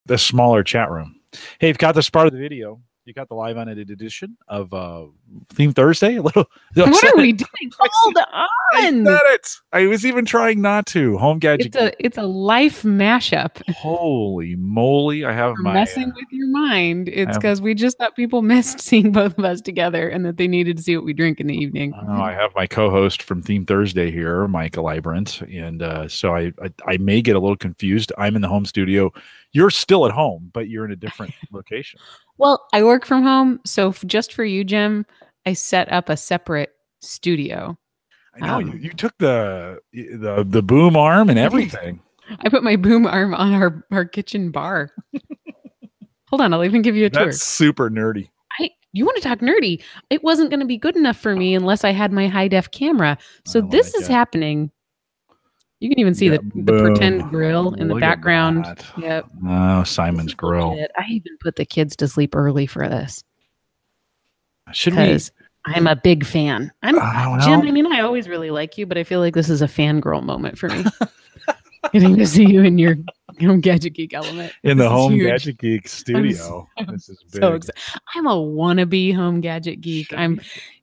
the smaller chat room. Hey, you've got this part of the video. You got the live unedited edition of Theme Thursday. A little. What are we doing? Hold on. I said it. I was even trying not to. Home Gadget. It's a life mashup. Holy moly! I have my messing with your mind. It's because we just thought people missed seeing both of us together, and that they needed to see what we drink in the evening. I have my co-host from Theme Thursday here, Michael Librant, and so I may get a little confused. I'm in the home studio. You're still at home, but you're in a different location. Well, I work from home, so just for you, Jim, I set up a separate studio. I know you took the boom arm and everything. I put my boom arm on our kitchen bar. Hold on, I'll even give you a tour. That's super nerdy. You want to talk nerdy? It wasn't going to be good enough for me unless I had my high def camera. So this is happening. You can even see the pretend grill in the background. Yep. Oh, Simon's grill. I even put the kids to sleep early for this. Because I'm a big fan. Jim, I mean, I always really like you, but I feel like this is a fangirl moment for me. Getting to see you in your Home Gadget Geek element. In the Home Gadget Geek studio. This is big. So excited. I'm a wannabe Home Gadget Geek.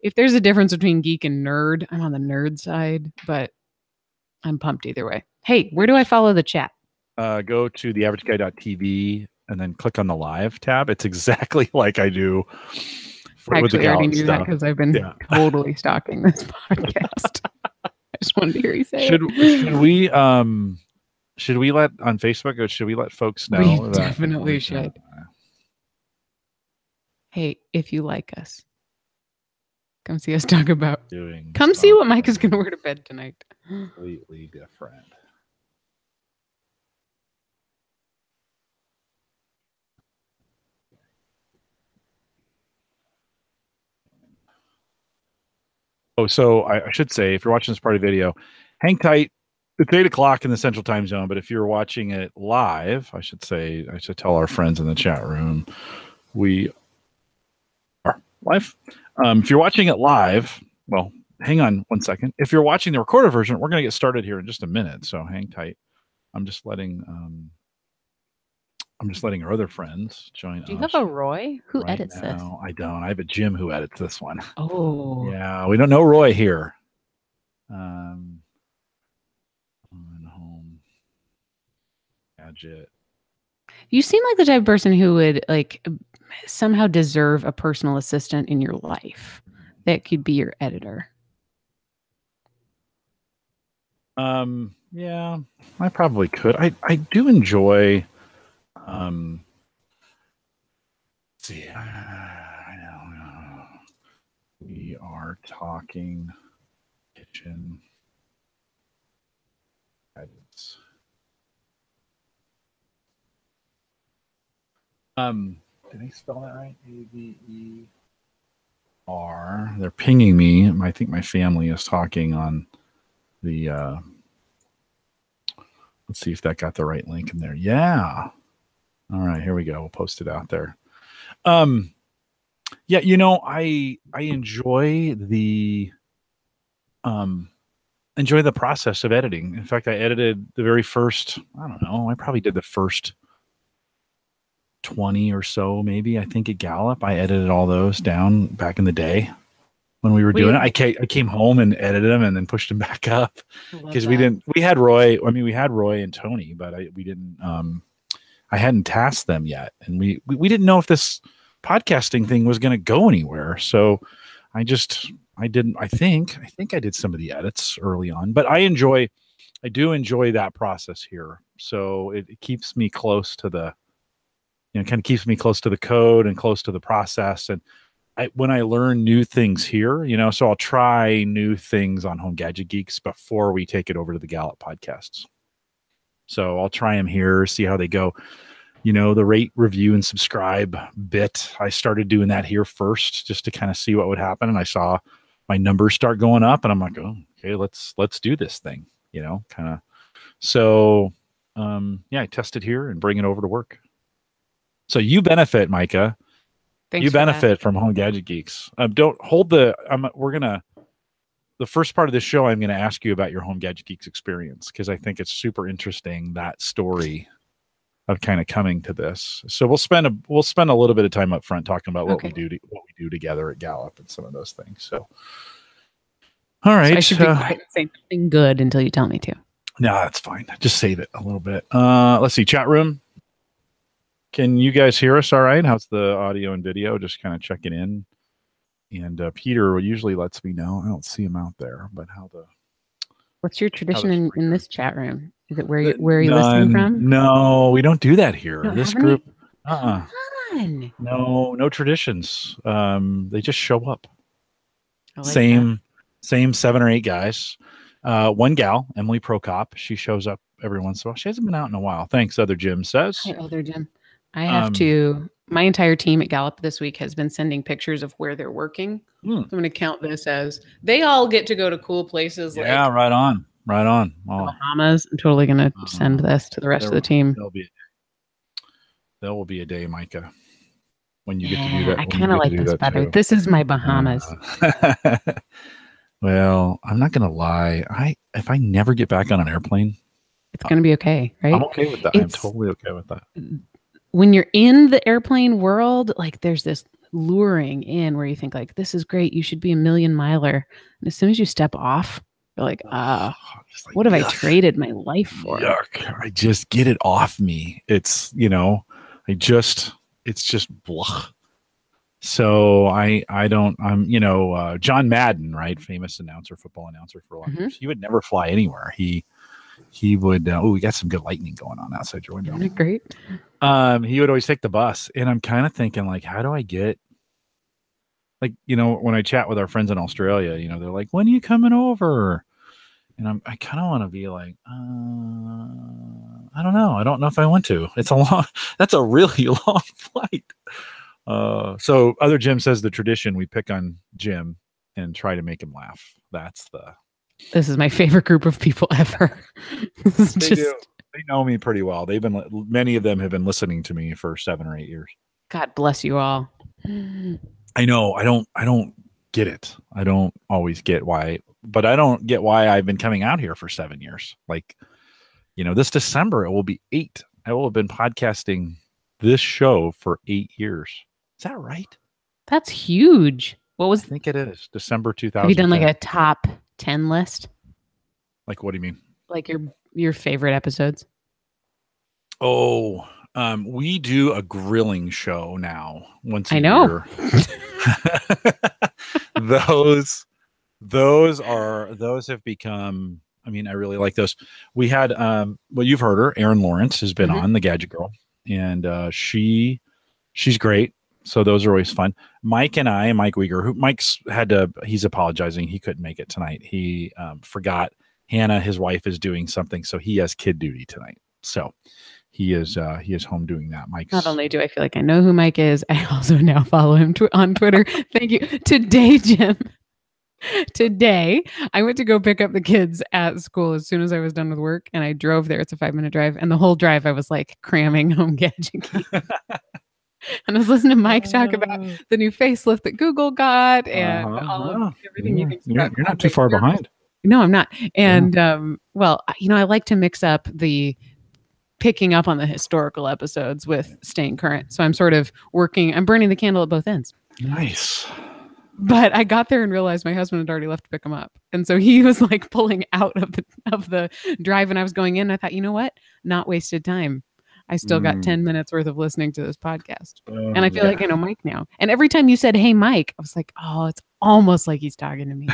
If there's a difference between geek and nerd, I'm on the nerd side, but I'm pumped either way. Hey, where do I follow the chat? Go to theaverageguy.tv and then click on the live tab. It's exactly like I do. Actually, I already knew that because I've been totally stalking this podcast. I just wanted to hear you say it. Should we let on Facebook, or should we let folks know? We definitely should. Hey, if you like us, come see us talk about. Come see what Mike is going to wear to bed tonight. Completely different. Oh, so I should say, if you're watching this part of the video, hang tight. It's 8 o'clock in the Central Time Zone, but if you're watching it live, I should tell our friends in the chat room, we are live. If you're watching it live, well, hang on 1 second. If you're watching the recorded version, we're going to get started here in just a minute, so hang tight. I'm just letting our other friends join us. Do you have a Roy? Who edits this? No, I don't. I have a Jim who edits this one. Oh. Yeah, we don't know Roy here. Home Gadget. You seem like the type of person who would somehow deserve a personal assistant in your life that could be your editor. Yeah, I probably could. I do enjoy see, I know. We are talking kitchen gadgets. Did I spell that right? A-V-E-R. They're pinging me. I think my family is talking on the let's see if that got the right link in there. Yeah. All right, here we go. We'll post it out there. Yeah, I enjoy the process of editing. In fact, I edited the very first, I don't know, I probably did the first 20 or so, maybe, I think, at Gallup. I edited all those down back in the day when we were doing it. I came home and edited them and then pushed them back up because we had Roy and Tony, but we didn't, I hadn't tasked them yet. And we didn't know if this podcasting thing was going to go anywhere. So I think I did some of the edits early on, but I do enjoy that process here. So it keeps me close to the, kind of keeps me close to the code and close to the process. And when I learn new things here, so I'll try new things on Home Gadget Geeks before we take it over to the Gallup podcasts. So I'll try them here, see how they go. The rate, review, and subscribe bit, I started doing that here first just to kind of see what would happen. And I saw my numbers start going up and I'm like, oh, okay, let's do this thing, kind of. So, I test it here and bring it over to work. So you benefit, Micah. Thanks. You benefit from Home Gadget Geeks. Don't hold the first part of this show, I'm going to ask you about your Home Gadget Geeks experience because I think it's super interesting, that story. kind of coming to this. So we'll spend a little bit of time up front talking about what we do together at Gallup and some of those things. So, all right, so I should be quiet and say nothing good until you tell me to. No, that's fine. Just save it a little bit. Let's see, chat room. Can you guys hear us all right? How's the audio and video? Just kind of checking in. And Peter usually lets me know. I don't see him out there, but what's your tradition in this chat room? Is it where are you listening from? No, we don't do that here. This group, Come on. No traditions. They just show up. Like same 7 or 8 guys. One gal, Emily Prokop. She shows up every once in a while. She hasn't been out in a while. Thanks, Other Jim says. Hi, Other Jim. I have to. My entire team at Gallup this week has been sending pictures of where they're working. So I'm going to count this as they all get to go to cool places. Yeah, right on. Bahamas. I'm totally going to send this to the rest of the team. There will be a day, Micah, when you get to do that. I kind of like this better. Too. This is my Bahamas. Well, I'm not going to lie. If I never get back on an airplane, it's going to be okay, right? I'm okay with that. I'm totally okay with that. When you're in the airplane world, like there's this luring in where you think like, this is great. You should be a million miler. And as soon as you step off, you're like, what have I traded my life for? Yuck. I just get it off me. It's, it's just blah. So I'm John Madden, right? Famous football announcer for a long years. He would never fly anywhere. He would, we got some good lightning going on outside your window. Isn't it great? He would always take the bus. And I'm kind of thinking like, how do I get, when I chat with our friends in Australia, they're like, when are you coming over? And I kind of want to be like, I don't know. I don't know if I want to. That's a really long flight. So Other Jim says the tradition, we pick on Jim and try to make him laugh. This is my favorite group of people ever. They know me pretty well. Many of them have been listening to me for 7 or 8 years. God bless you all. I know. I don't get it. I don't always get why, but I don't get why I've been coming out here for 7 years. This December, it will be 8. I will have been podcasting this show for 8 years. Is that right? That's huge. I think it is. December 2000. Have you done like a top 10 list? Like, what do you mean? Like your favorite episodes? Oh, we do a grilling show now once a year. Those have become, I really like those. We had, you've heard her, Erin Lawrence has been on, the Gadget Girl, and she's great. So those are always fun. Mike and I, Mike Uyghur, he's apologizing. He couldn't make it tonight. He forgot Hannah, his wife, is doing something. So he has kid duty tonight. So he is home doing that. Mike. Not only do I feel like I know who Mike is, I also now follow him on Twitter. Thank you. Today, Jim. Today, I went to go pick up the kids at school as soon as I was done with work, and I drove there. It's a 5-minute drive, and the whole drive I was like cramming Home Gadget Geeks. And I was listening to Mike talk about the new facelift that Google got and all of everything you can see. You're not too far behind. No, I'm not. And I like to mix up the picking up on the historical episodes with staying current. So I'm sort of I'm burning the candle at both ends. Nice. But I got there and realized my husband had already left to pick him up. And so he was like pulling out of the drive, and I was going in. I thought, you know what? Not wasted time. I still got 10 minutes worth of listening to this podcast. And I feel like I know Mike now. And every time you said, hey, Mike, I was like, oh, it's almost like he's talking to me.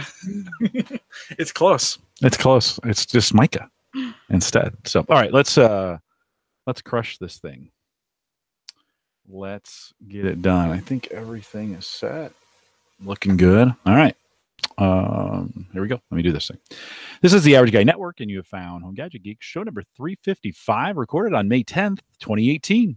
It's close. It's just Micah instead. So, all right, let's crush this thing. Let's get it done. I think everything is set. Looking good. All right. Here we go. Let me do this thing. This is the Average Guy Network, and you have found Home Gadget Geeks show number 355, recorded on May 10th, 2018.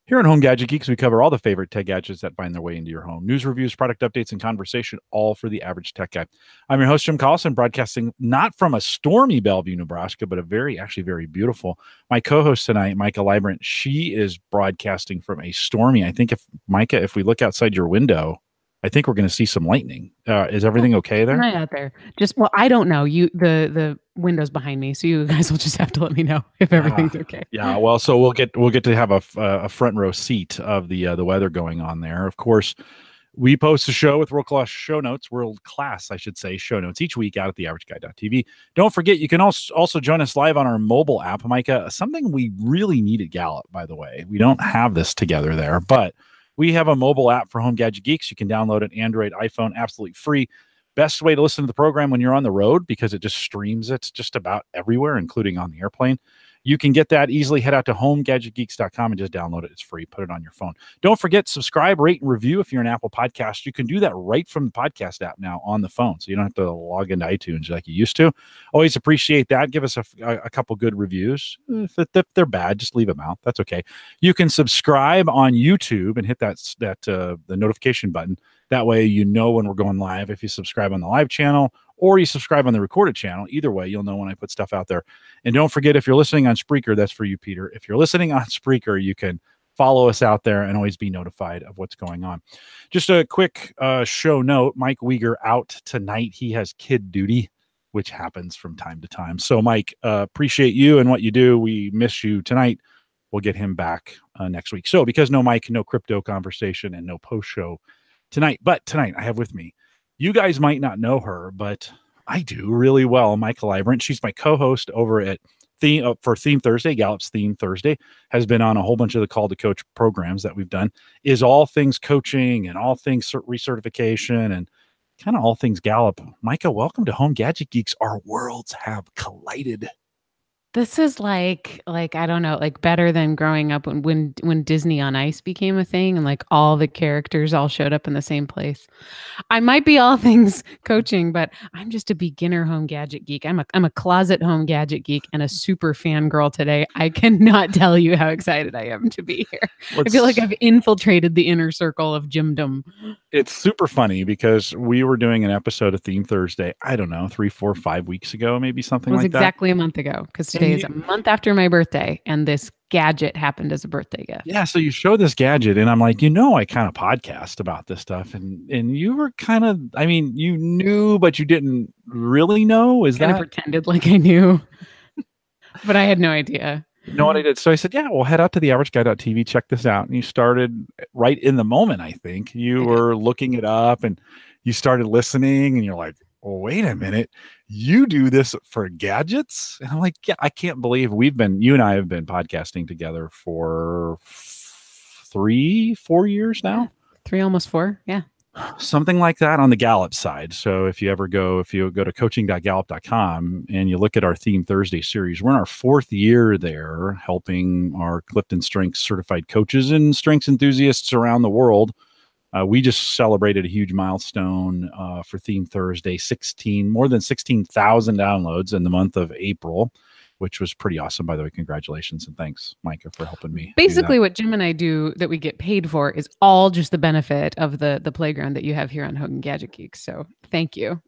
Here on Home Gadget Geeks, we cover all the favorite tech gadgets that find their way into your home. News, reviews, product updates, and conversation, all for the average tech guy. I'm your host, Jim Collison, broadcasting not from a stormy Bellevue, Nebraska, but a very beautiful. My co-host tonight, Micah Librant, she is broadcasting from a stormy, I think if we look outside your window, I think we're going to see some lightning. Is everything okay there? Right out there. Just well, I don't know. The window's behind me, so you guys will just have to let me know if everything's okay. Yeah. Well, so we'll get to have a front row seat of the weather going on there. Of course, we post a show with world class I should say, show notes each week out at theaverageguy.tv. Don't forget, you can also join us live on our mobile app, Micah. Something we really need at Gallup, by the way. We don't have this together there, but we have a mobile app for Home Gadget Geeks. You can download it, Android, iPhone, absolutely free. Best way to listen to the program when you're on the road because it just streams it just about everywhere, including on the airplane. You can get that easily. Head out to homegadgetgeeks.com and just download it. It's free. Put it on your phone. Don't forget, subscribe, rate, and review if you're an Apple podcast. You can do that right from the podcast app now on the phone, so you don't have to log into iTunes like you used to. Always appreciate that. Give us a couple good reviews. If they're bad, just leave them out. That's okay. You can subscribe on YouTube and hit the notification button. That way you know when we're going live. If you subscribe on the live channel or you subscribe on the recorded channel, either way, you'll know when I put stuff out there. And don't forget, if you're listening on Spreaker, that's for you, Peter. If you're listening on Spreaker, you can follow us out there and always be notified of what's going on. Just a quick show note, Mike Uyghur out tonight. He has kid duty, which happens from time to time. So, Mike, appreciate you and what you do. We miss you tonight. We'll get him back next week. So, because no Mike, no crypto conversation and no post show tonight. But tonight I have with me, you guys might not know her, but I do really well, Michael Ibrant. She's my co-host over at Theme Thursday. Gallup's Theme Thursday has been on a whole bunch of the Call to Coach programs that we've done, is all things coaching and all things recertification and kind of all things Gallup. Micah, welcome to Home Gadget Geeks. Our worlds have collided. This is like I don't know, like better than growing up when Disney on Ice became a thing and like all the characters all showed up in the same place. I might be all things coaching, but I'm just a beginner home gadget geek. I'm a closet home gadget geek and a super fangirl today. I cannot tell you how excited I am to be here. I feel like I've infiltrated the inner circle of Gymdom. It's super funny because we were doing an episode of Theme Thursday, I don't know, 3, 4, 5 weeks ago, maybe something like that. It was exactly a month ago because today is a month after my birthday and this gadget happened as a birthday gift. Yeah, so you show this gadget and I'm like, I kind of podcast about this stuff and you were kind of, I mean, you knew, but you didn't really know. Kind of pretended like I knew, but I had no idea. You know what I did? So I said, yeah, well, head out to theaverageguy.tv, check this out. And you started right in the moment, I think. You were looking it up and you started listening and you're like, well, wait a minute. You do this for gadgets? And I'm like, yeah, I can't believe you and I have been podcasting together for 3, 4 years now. 3, almost 4. Yeah. Something like that on the Gallup side. So if you go to coaching.gallup.com and you look at our Theme Thursday series, we're in our 4th year there helping our Clifton Strengths certified coaches and strengths enthusiasts around the world. We just celebrated a huge milestone for Theme Thursday, more than 16,000 downloads in the month of April, which was pretty awesome, by the way. Congratulations and thanks, Micah, for helping me. Basically, what Jim and I do that we get paid for is all just the benefit of the playground that you have here on Hogan Gadget Geeks. So thank you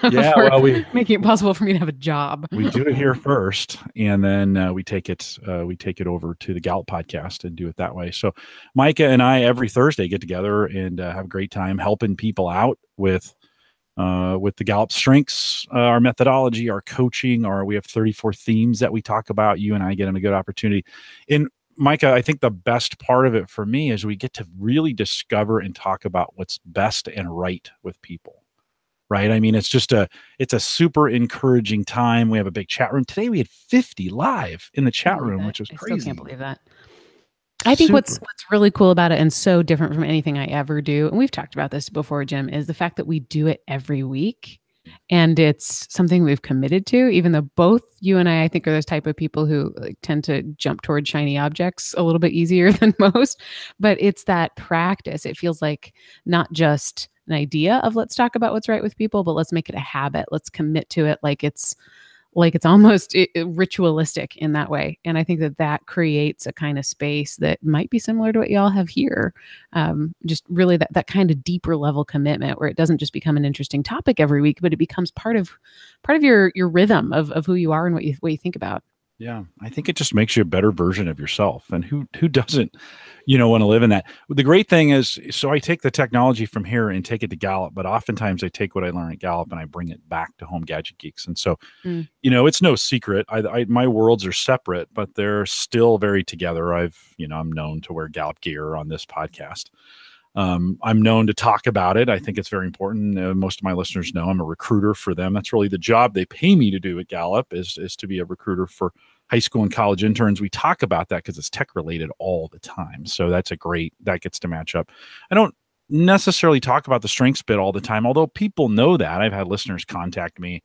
for making it possible for me to have a job. We do it here first, and then we take it over to the Gallup podcast and do it that way. So Micah and I every Thursday get together and have a great time helping people out with the Gallup strengths, our methodology, our coaching, we have 34 themes that we talk about. You and I get in a good opportunity. And Micah, I think the best part of it for me is we get to really discover and talk about what's best and right with people. Right. I mean, it's a super encouraging time. We have a big chat room. Today we had 50 live in the chat room, which was crazy. I still can't believe that. I think what's really cool about it and so different from anything I ever do, and we've talked about this before, Jim, is the fact that we do it every week. And it's something we've committed to, even though both you and I think, are those type of people who tend to jump toward shiny objects a little bit easier than most. But it's that practice. It feels like not just an idea of let's talk about what's right with people, but let's make it a habit. Let's commit to it like it's almost ritualistic in that way. And I think that creates a kind of space that might be similar to what y'all have here. Just really that kind of deeper level commitment where it doesn't just become an interesting topic every week, but it becomes part of your rhythm of who you are and what you think about. Yeah, I think it just makes you a better version of yourself. And who doesn't, want to live in that? The great thing is, so I take the technology from here and take it to Gallup, but oftentimes I take what I learn at Gallup and I bring it back to Home Gadget Geeks. And so, Mm. it's no secret. My worlds are separate, but they're still very together. I'm known to wear Gallup gear on this podcast. I'm known to talk about it. I think it's very important. Most of my listeners know I'm a recruiter for them. That's really the job they pay me to do at Gallup is to be a recruiter for high school and college interns. We talk about that because it's tech related all the time. So that gets to match up. I don't necessarily talk about the strengths bit all the time, although people know that. I've had listeners contact me,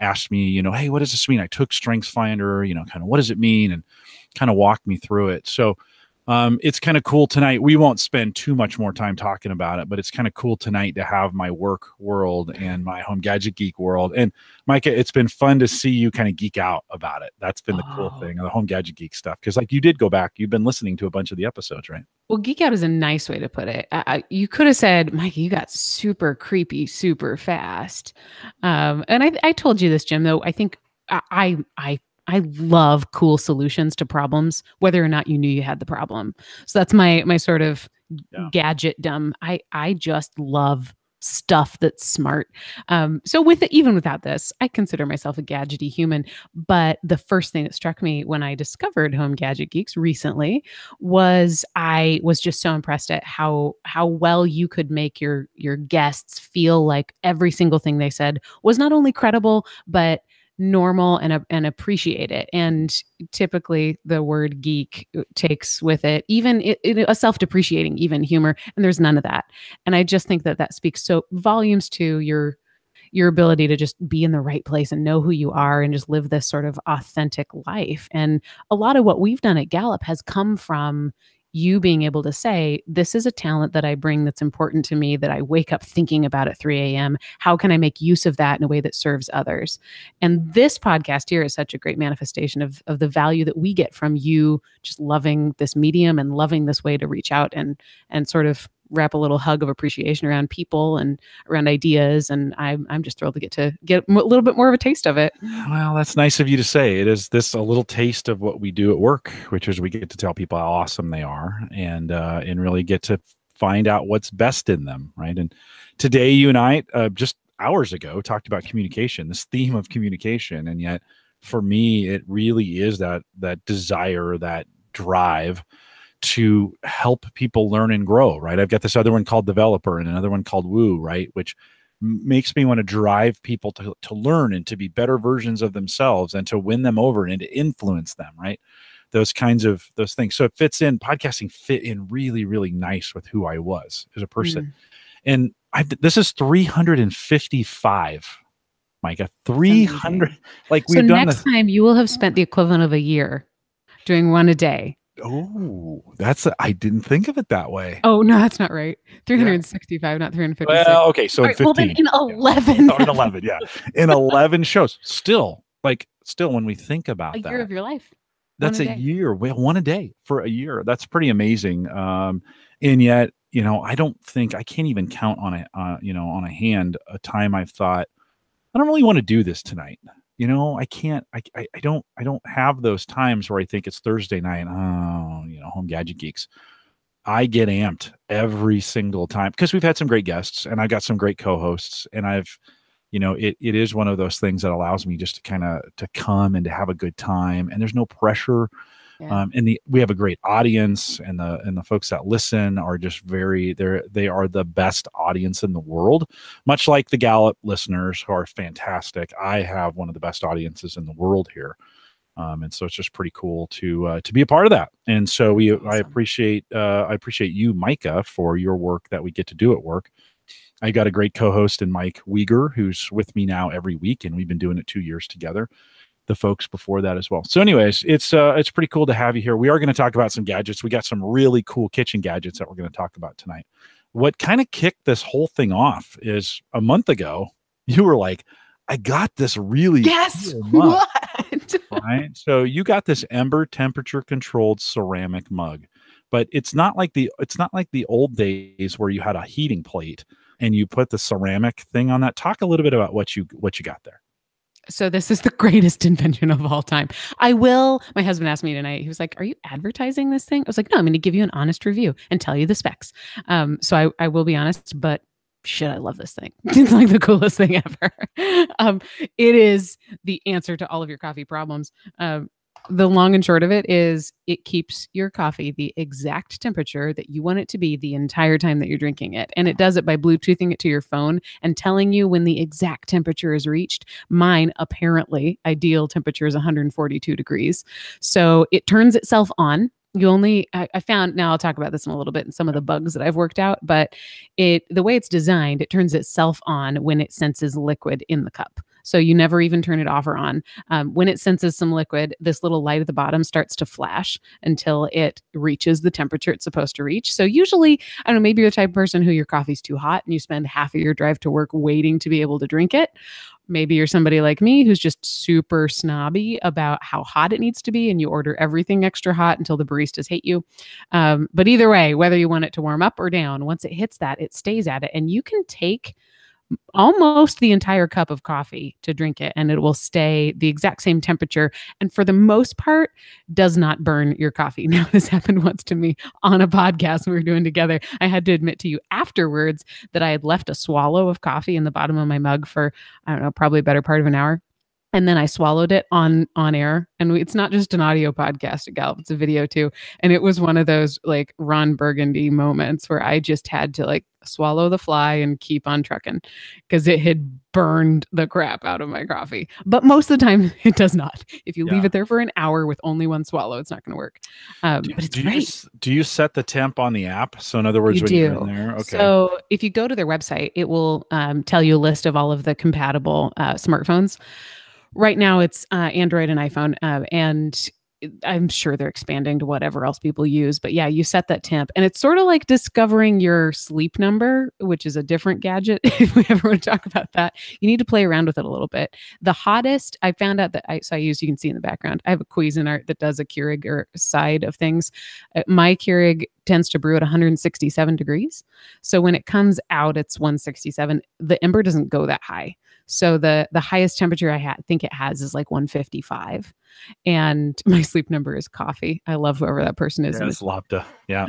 ask me, hey, what does this mean? I took Strengths Finder, kind of what does it mean? And kind of walk me through it. So it's kind of cool tonight. We won't spend too much more time talking about it, but it's kind of cool tonight to have my work world and my Home Gadget Geek world. And Micah, it's been fun to see you kind of geek out about it. That's been the cool thing, the Home Gadget Geek stuff. Because you did go back, you've been listening to a bunch of the episodes, right? Well, geek out is a nice way to put it. You could have said, Micah, you got super creepy, super fast. And I told you this, Jim, though. I think I love cool solutions to problems, whether or not you knew you had the problem. So that's my sort of gadget dumb. I just love stuff that's smart. So even without this, I consider myself a gadgety human. But the first thing that struck me when I discovered Home Gadget Geeks recently was I was just so impressed at how well you could make your guests feel like every single thing they said was not only credible, but normal and appreciate it. And typically the word geek takes with it even a self-depreciating even humor, and there's none of that. And I just think that speaks so volumes to your ability to just be in the right place and know who you are and just live this sort of authentic life. And a lot of what we've done at Gallup has come from you being able to say, this is a talent that I bring that's important to me, that I wake up thinking about at 3 a.m. How can I make use of that in a way that serves others? And this podcast here is such a great manifestation of the value that we get from you just loving this medium and loving this way to reach out and sort of wrap a little hug of appreciation around people and around ideas. And I'm just thrilled to get a little bit more of a taste of it. Well, that's nice of you to say. It is a little taste of what we do at work, which is we get to tell people how awesome they are and really get to find out what's best in them. Right. And today you and I just hours ago talked about communication, this theme of communication. And yet for me, it really is that desire, that drive to help people learn and grow, right? I've got this other one called Developer and another one called Woo, right? Which makes me want to drive people to learn and to be better versions of themselves and to win them over and to influence them, right? Those things. So it podcasting fit in really, really nice with who I was as a person. And this is 355, Micah, 300. So next time you will have spent the equivalent of a year doing one a day. Oh, I didn't think of it that way. Oh, no, that's not right. 365, not 356. Well, okay. So in 15. Well, then in 11. Yeah. In 11, yeah. In 11 shows. Still, when we think about a year of your life. That's a year. Well, one a day for a year. That's pretty amazing. And yet, I can't even count on a hand a time I've thought, I don't really want to do this tonight. I can't, I don't have those times where I think it's Thursday night. Home Gadget Geeks. I get amped every single time because we've had some great guests and I've got some great co-hosts and it is one of those things that allows me just to come and to have a good time and there's no pressure. Yeah. We have a great audience and the folks that listen are just they are the best audience in the world, much like the Gallup listeners who are fantastic. I have one of the best audiences in the world here. And so it's just pretty cool to be a part of that. And so awesome. I appreciate you, Micah, for your work that we get to do at work. I got a great co-host in Mike Uyghur, who's with me now every week, and we've been doing it 2 years together. The folks before that as well. So anyways, it's pretty cool to have you here. We are going to talk about some gadgets. We got some really cool kitchen gadgets that we're going to talk about tonight. What kind of kicked this whole thing off is a month ago, you were like, I got this really cool mug. What? Right? So you got this Ember temperature controlled ceramic mug, but it's not like the old days where you had a heating plate and you put the ceramic thing on that. Talk a little bit about what you got there. So this is the greatest invention of all time. My husband asked me tonight, he was like, "Are you advertising this thing?" I was like, "No, I'm going to give you an honest review and tell you the specs." So I will be honest, but shit, I love this thing. It's like the coolest thing ever. It is the answer to all of your coffee problems. The long and short of it is it keeps your coffee the exact temperature that you want it to be the entire time that you're drinking it. And it does it by Bluetoothing it to your phone and telling you when the exact temperature is reached. Mine, apparently, ideal temperature is 142 degrees. So it turns itself on. I found, now I'll talk about this in a little bit and some of the bugs that I've worked out, but the way it's designed, it turns itself on when it senses liquid in the cup. So you never even turn it off or on. When it senses some liquid, this little light at the bottom starts to flash until it reaches the temperature it's supposed to reach. So usually, I don't know, maybe you're the type of person who your coffee's too hot and you spend half of your drive to work waiting to be able to drink it. Maybe you're somebody like me who's just super snobby about how hot it needs to be and you order everything extra hot until the baristas hate you. But either way, whether you want it to warm up or down, once it hits that, it stays at it. And you can take almost the entire cup of coffee to drink it and it will stay the exact same temperature, and for the most part does not burn your coffee. Now, this happened once to me on a podcast we were doing together. I had to admit to you afterwards that I had left a swallow of coffee in the bottom of my mug for, I don't know, probably a better part of an hour. And then I swallowed it on air. And it's not just an audio podcast at Gallup, it's a video too. And it was one of those like Ron Burgundy moments where I just had to like swallow the fly and keep on trucking because it had burned the crap out of my coffee. But most of the time it does not. If you leave it there for an hour with only one swallow, it's not going to work. But it's great. Do you set the temp on the app? So in other words, when you're in there, okay. So if you go to their website, it will tell you a list of all of the compatible smartphones. Right now it's Android and iPhone, and I'm sure they're expanding to whatever else people use. But yeah, you set that temp and it's sort of like discovering your sleep number, which is a different gadget. If we ever want to talk about that, you need to play around with it a little bit. The hottest I found out that I use, you can see in the background, I have a Cuisinart that does a Keurig or side of things. My Keurig tends to brew at 167 degrees. So when it comes out, it's 167. The ember doesn't go that high. So the highest temperature I think it has is like 155. And my sleep number is coffee. I love whoever that person is. Yeah, it's Lopta. Yeah.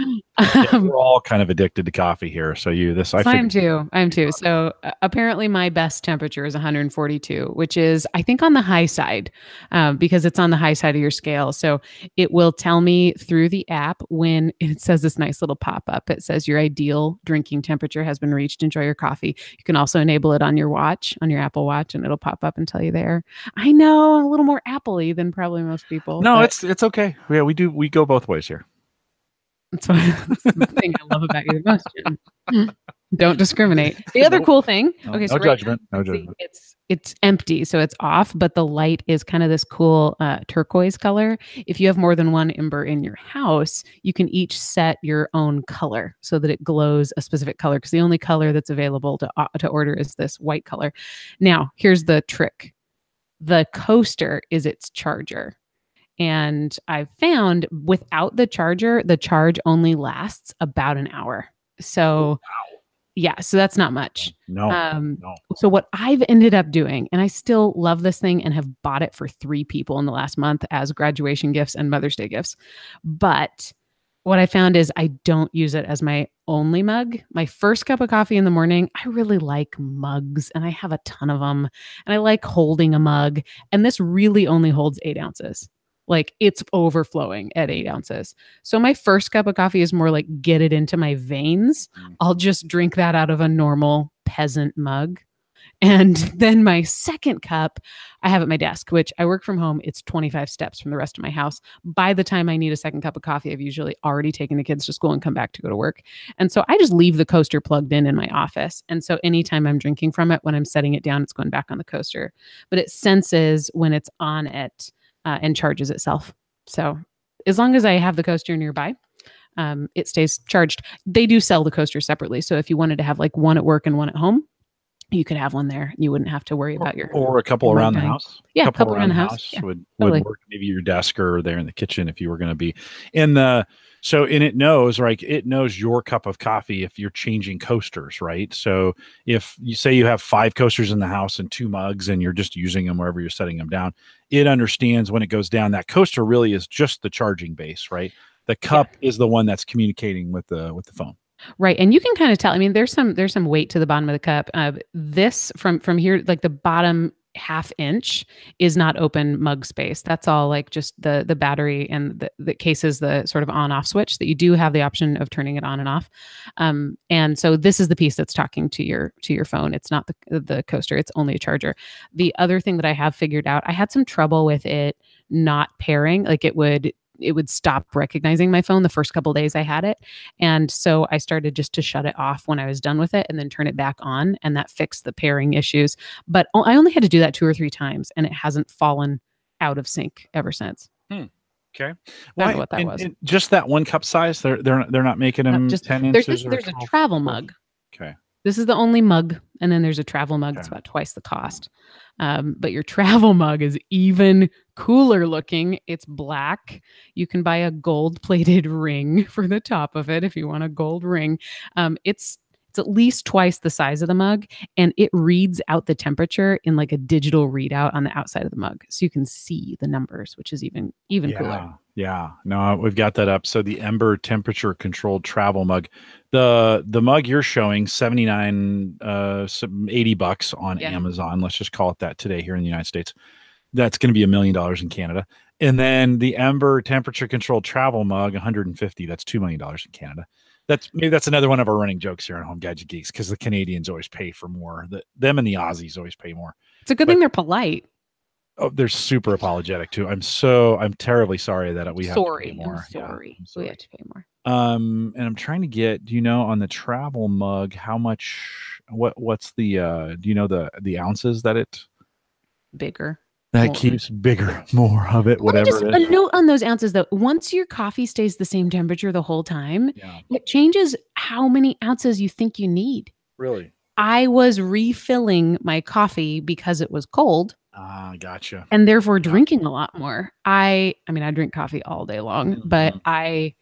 We're all kind of addicted to coffee here. So I'm too. So apparently my best temperature is 142, which is, I think, on the high side, because it's on the high side of your scale. So it will tell me through the app when it says this nice little pop-up. It says your ideal drinking temperature has been reached. Enjoy your coffee. You can also enable it on your watch, on your Apple Watch, and it'll pop up and tell you there. I know I'm a little more Apple-y than probably most people. No, it's okay. Yeah, we go both ways here. That's the thing I love about you the most, Jim. Don't discriminate. The other cool thing. Okay, so no judgment. No judgment. It's empty, so it's off, but the light is kind of this cool turquoise color. If you have more than one ember in your house, you can each set your own color so that it glows a specific color, because the only color that's available to order is this white color. Now, here's the trick. The coaster is its charger. And I've found without the charger, the charge only lasts about an hour. So yeah, so that's not much. No. So what I've ended up doing, and I still love this thing and have bought it for 3 people in the last month as graduation gifts and Mother's Day gifts. But what I found is I don't use it as my only mug. My first cup of coffee in the morning, I really like mugs and I have a ton of them and I like holding a mug. And this really only holds 8 ounces. Like it's overflowing at 8 ounces. So my first cup of coffee is more like get it into my veins. I'll just drink that out of a normal peasant mug. And then my second cup, I have at my desk, which I work from home. It's 25 steps from the rest of my house. By the time I need a second cup of coffee, I've usually already taken the kids to school and come back to go to work. And so I just leave the coaster plugged in my office. And so anytime I'm drinking from it, when I'm setting it down, it's going back on the coaster. But it senses when it's on it and charges itself. So as long as I have the coaster nearby, it stays charged. They do sell the coaster separately. So if you wanted to have like one at work and one at home, you could have one there. You wouldn't have to worry about or a couple around the house. Yeah, a couple around the house would work. Maybe your desk or there in the kitchen if you were going to be in the So, and it knows, right? It knows your cup of coffee if you're changing coasters, right? So, if you say you have 5 coasters in the house and 2 mugs and you're just using them wherever you're setting them down, it understands when it goes down that coaster really is just the charging base, right? The Yeah. cup is the one that's communicating with the phone. Right. And you can kind of tell. I mean, there's some weight to the bottom of the cup. This from here, like the bottom half inch is not open mug space. That's all like just the battery and the case is the sort of on off switch that you do have the option of turning it on and off. And so this is the piece that's talking to your phone. It's not the coaster. It's only a charger. The other thing that I have figured out, I had some trouble with it not pairing. Like it would stop recognizing my phone the first couple days I had it. And so I started just to shut it off when I was done with it and then turn it back on. And that fixed the pairing issues. But I only had to do that 2 or 3 times and it hasn't fallen out of sync ever since. Okay. I don't know what that was. And just that one cup size. They're not making them Just 10 there's inches. there's a travel mug. Okay. This is the only mug, and then there's a travel mug. It's about twice the cost. But your travel mug is even cooler looking. It's black. You can buy a gold-plated ring for the top of it if you want a gold ring. It's at least twice the size of the mug, and it reads out the temperature in like a digital readout on the outside of the mug, so you can see the numbers, which is even cooler. Yeah. No, we've got that up. So the Ember temperature controlled travel mug, the mug you're showing 79 $80 on Amazon. Let's just call it that today here in the United States. That's going to be $1 million in Canada. And then the Ember temperature controlled travel mug, 150. That's $2 million in Canada. That's another one of our running jokes here on Home Gadget Geeks because the Canadians always pay for more. Them and the Aussies always pay more. It's a good thing they're polite. Oh, they're super apologetic too. I'm terribly sorry that we have to pay more. I'm sorry. We have to pay more. And I'm trying to get, do you know, on the travel mug, how much, what's the, do you know the ounces that it bigger? That keeps bigger, more of it, whatever just it is. A note on those ounces though. Once your coffee stays the same temperature the whole time, it changes how many ounces you think you need. Really? I was refilling my coffee because it was cold. Gotcha. And therefore drinking a lot more. I mean, I drink coffee all day long, but I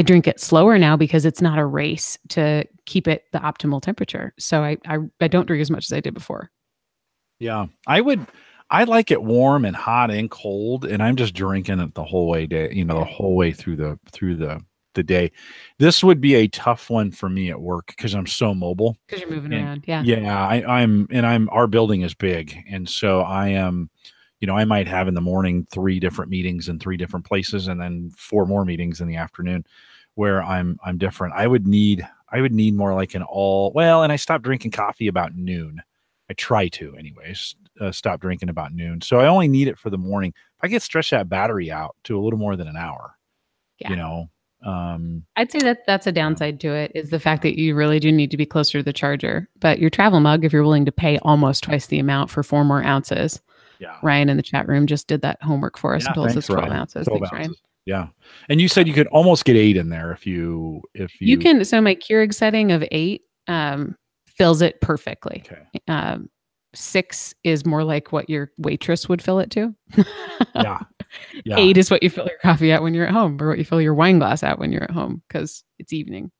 drink it slower now because it's not a race to keep it the optimal temperature. So I don't drink as much as I did before. Yeah. I like it warm and hot and cold, and I'm just drinking it the whole way the whole way through the day. This would be a tough one for me at work because I'm so mobile. Because you're moving around. Yeah. Yeah. Our building is big. And so I am, I might have in the morning 3 different meetings in 3 different places and then 4 more meetings in the afternoon where I'm different. I would need more like and I stopped drinking coffee about noon. I try to anyways, stop drinking about noon. So I only need it for the morning. If I get stretch that battery out to a little more than an hour, I'd say that's a downside to it is the fact that you really do need to be closer to the charger. But your travel mug, if you're willing to pay almost twice the amount for 4 more ounces, Ryan in the chat room just did that homework for us and told us it's 12 ounces. 12 ounces. Ryan. Yeah. And you said you could almost get 8 in there if you can. So my Keurig setting of 8 fills it perfectly. Okay. 6 is more like what your waitress would fill it to. Yeah. 8 is what you fill your coffee at when you're at home, or what you fill your wine glass at when you're at home because it's evening.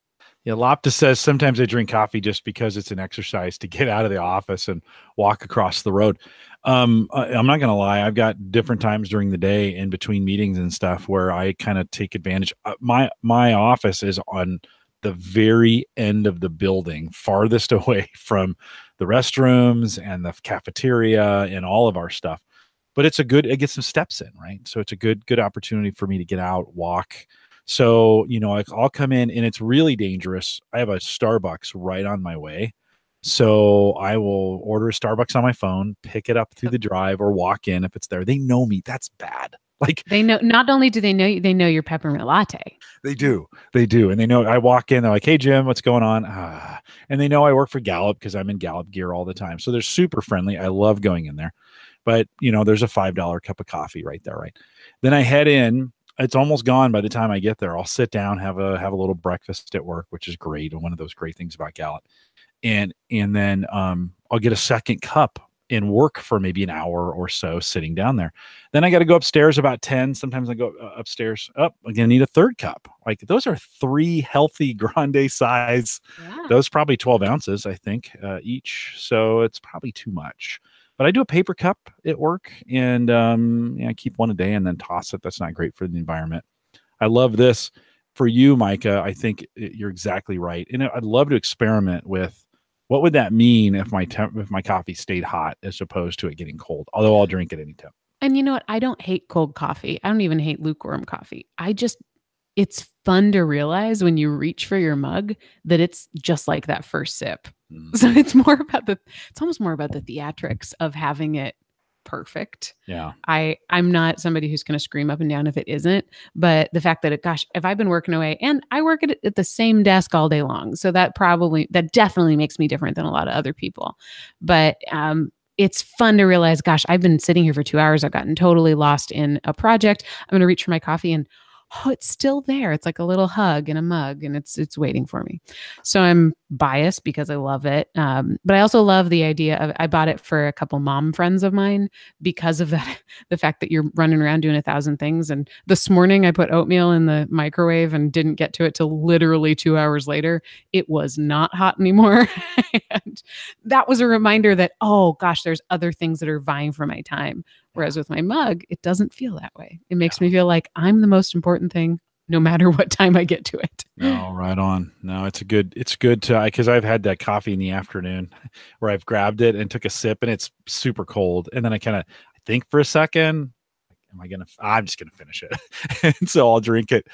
Yeah, Lopta says sometimes I drink coffee just because it's an exercise to get out of the office and walk across the road. I'm not gonna lie, I've got different times during the day in between meetings and stuff where I kind of take advantage. My office is on the very end of the building, farthest away from the restrooms and the cafeteria and all of our stuff. But it gets some steps in, right? So it's a good opportunity for me to get out, walk. So, I'll come in and it's really dangerous. I have a Starbucks right on my way. So I will order a Starbucks on my phone, pick it up through the drive or walk in if it's there. They know me. That's bad. Like they know, not only do they know you, they know your peppermint latte. They do. And they know I walk in, they're like, "Hey Jim, what's going on?" And they know I work for Gallup because I'm in Gallup gear all the time. So they're super friendly. I love going in there. But there's a $5 cup of coffee right there, right? Then I head in. It's almost gone by the time I get there. I'll sit down, have a little breakfast at work, which is great. And one of those great things about Gallup. And then I'll get a second cup and work for maybe an hour or so sitting down there. Then I got to go upstairs about 10. Sometimes I go upstairs up. I'm going to need a third cup. Like those are 3 healthy grande size. Yeah. Those probably 12 ounces, I think, each. So it's probably too much. But I do a paper cup at work, and I keep one a day and then toss it. That's not great for the environment. I love this. For you, Micah, I think you're exactly right. And I'd love to experiment with what would that mean if my coffee stayed hot as opposed to it getting cold, although I'll drink at any temp. And you know what? I don't hate cold coffee. I don't even hate lukewarm coffee. It's fun to realize when you reach for your mug that it's just like that first sip. Mm. So it's almost more about the theatrics of having it perfect. Yeah. I'm not somebody who's going to scream up and down if it isn't, but the fact that if I've been working away, and I work at the same desk all day long, so that definitely makes me different than a lot of other people. But it's fun to realize, gosh, I've been sitting here for 2 hours. I've gotten totally lost in a project. I'm going to reach for my coffee and it's still there. It's like a little hug in a mug, and it's waiting for me. So I'm biased because I love it. But I also love the idea of, I bought it for a couple mom friends of mine because of that, the fact that you're running around doing 1,000 things. And this morning I put oatmeal in the microwave and didn't get to it till literally 2 hours later. It was not hot anymore. And that was a reminder that, oh gosh, there's other things that are vying for my time. Whereas with my mug, it doesn't feel that way. It makes me feel like I'm the most important thing, no matter what time I get to it. No, right on. No, it's good to, because I've had that coffee in the afternoon where I've grabbed it and took a sip and it's super cold. And then I think for a second, I'm just going to finish it. And so I'll drink it,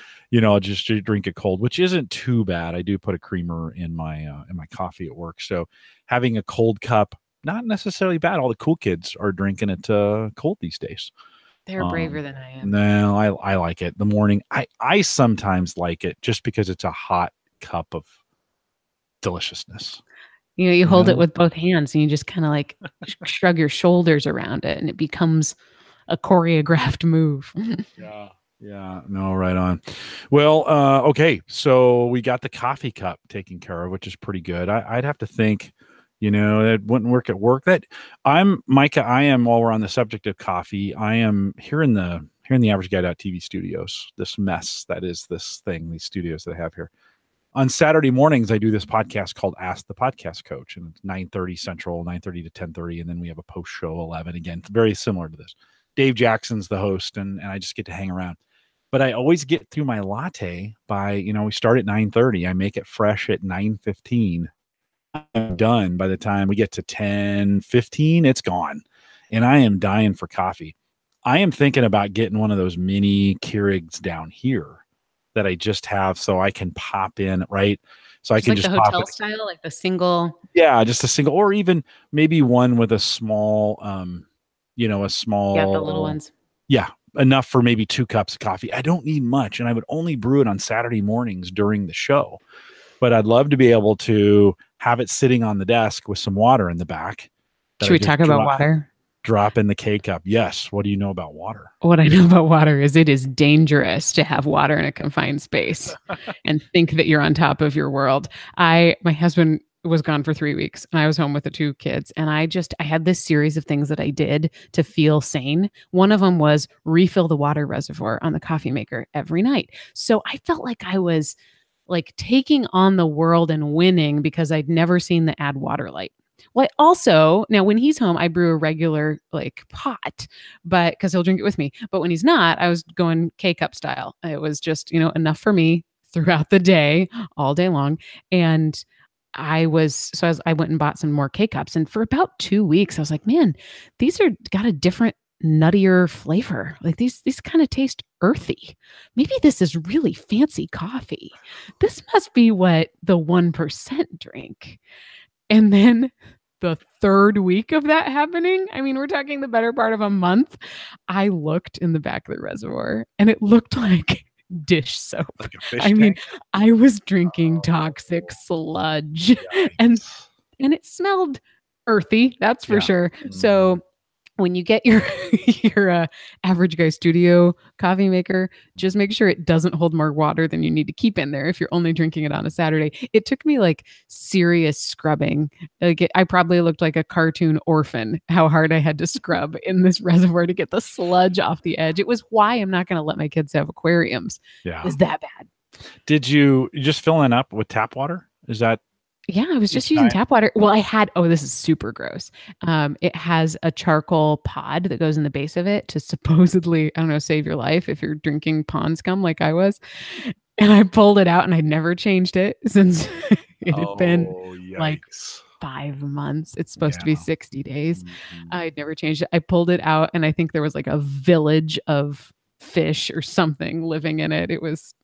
I'll just drink it cold, which isn't too bad. I do put a creamer in my coffee at work. So having a cold cup, not necessarily bad. All the cool kids are drinking it cold these days. They're braver than I am. No, I like it. The morning, I sometimes like it just because it's a hot cup of deliciousness. You hold it with both hands and you just kind of like shrug your shoulders around it, and it becomes a choreographed move. Yeah. No, right on. Well, okay. So we got the coffee cup taken care of, which is pretty good. I'd have to think, that wouldn't work at work. Micah, while we're on the subject of coffee, I am here in the Average Guy TV studios, this mess that is this thing, these studios that I have here. On Saturday mornings, I do this podcast called Ask the Podcast Coach, and it's 9:30 Central, 9:30 to 10:30, and then we have a post show 11 again, very similar to this. Dave Jackson's the host, and I just get to hang around. But I always get through my latte by, we start at 9:30. I make it fresh at 9:15. I'm done by the time we get to 10:15. It's gone, and I am dying for coffee. I am thinking about getting one of those mini Keurigs down here that I just have, so I can pop in, right? So I can just the hotel style, like the single. Yeah, just a single, or even maybe one with a small, the little ones. Yeah, enough for maybe 2 cups of coffee. I don't need much, and I would only brew it on Saturday mornings during the show. But I'd love to be able to have it sitting on the desk with some water in the back. Should we talk about water? Drop in the K-cup. Yes. What do you know about water? What I know about water is it is dangerous to have water in a confined space and think that you're on top of your world. My husband was gone for 3 weeks and I was home with the 2 kids, and I had this series of things that I did to feel sane. One of them was refill the water reservoir on the coffee maker every night. So I felt like I was like taking on the world and winning because I'd never seen the add water light. Well, I also, now when he's home, I brew a regular like pot, but because he'll drink it with me. But when he's not, I was going K-cup style. It was just, enough for me throughout the day, all day long. And I went and bought some more K-cups. And for about 2 weeks, I was like, man, these got a different nuttier flavor. Like these kind of taste earthy. Maybe this is really fancy coffee. This must be what the 1% drink. And then the 3rd week of that happening, I mean, we're talking the better part of a month, I looked in the back of the reservoir and it looked like dish soap. Like a fish mean, tank? I was drinking toxic sludge. Yikes. and it smelled earthy, that's for sure. So when you get your your average guy studio coffee maker, just make sure it doesn't hold more water than you need to keep in there if you're only drinking it on a Saturday. It took me like serious scrubbing. I probably looked like a cartoon orphan how hard I had to scrub in this reservoir to get the sludge off the edge. It was why I'm not going to let my kids have aquariums. Yeah. It was that bad. Did you just filling up with tap water? Is that? Yeah, I was just using tap water. Well, this is super gross. It has a charcoal pod that goes in the base of it to supposedly, I don't know, save your life if you're drinking pond scum like I was. And I pulled it out and I'd never changed it since it had been like 5 months. It's supposed to be 60 days. I'd never changed it. I pulled it out and I think there was like a village of fish or something living in it. It was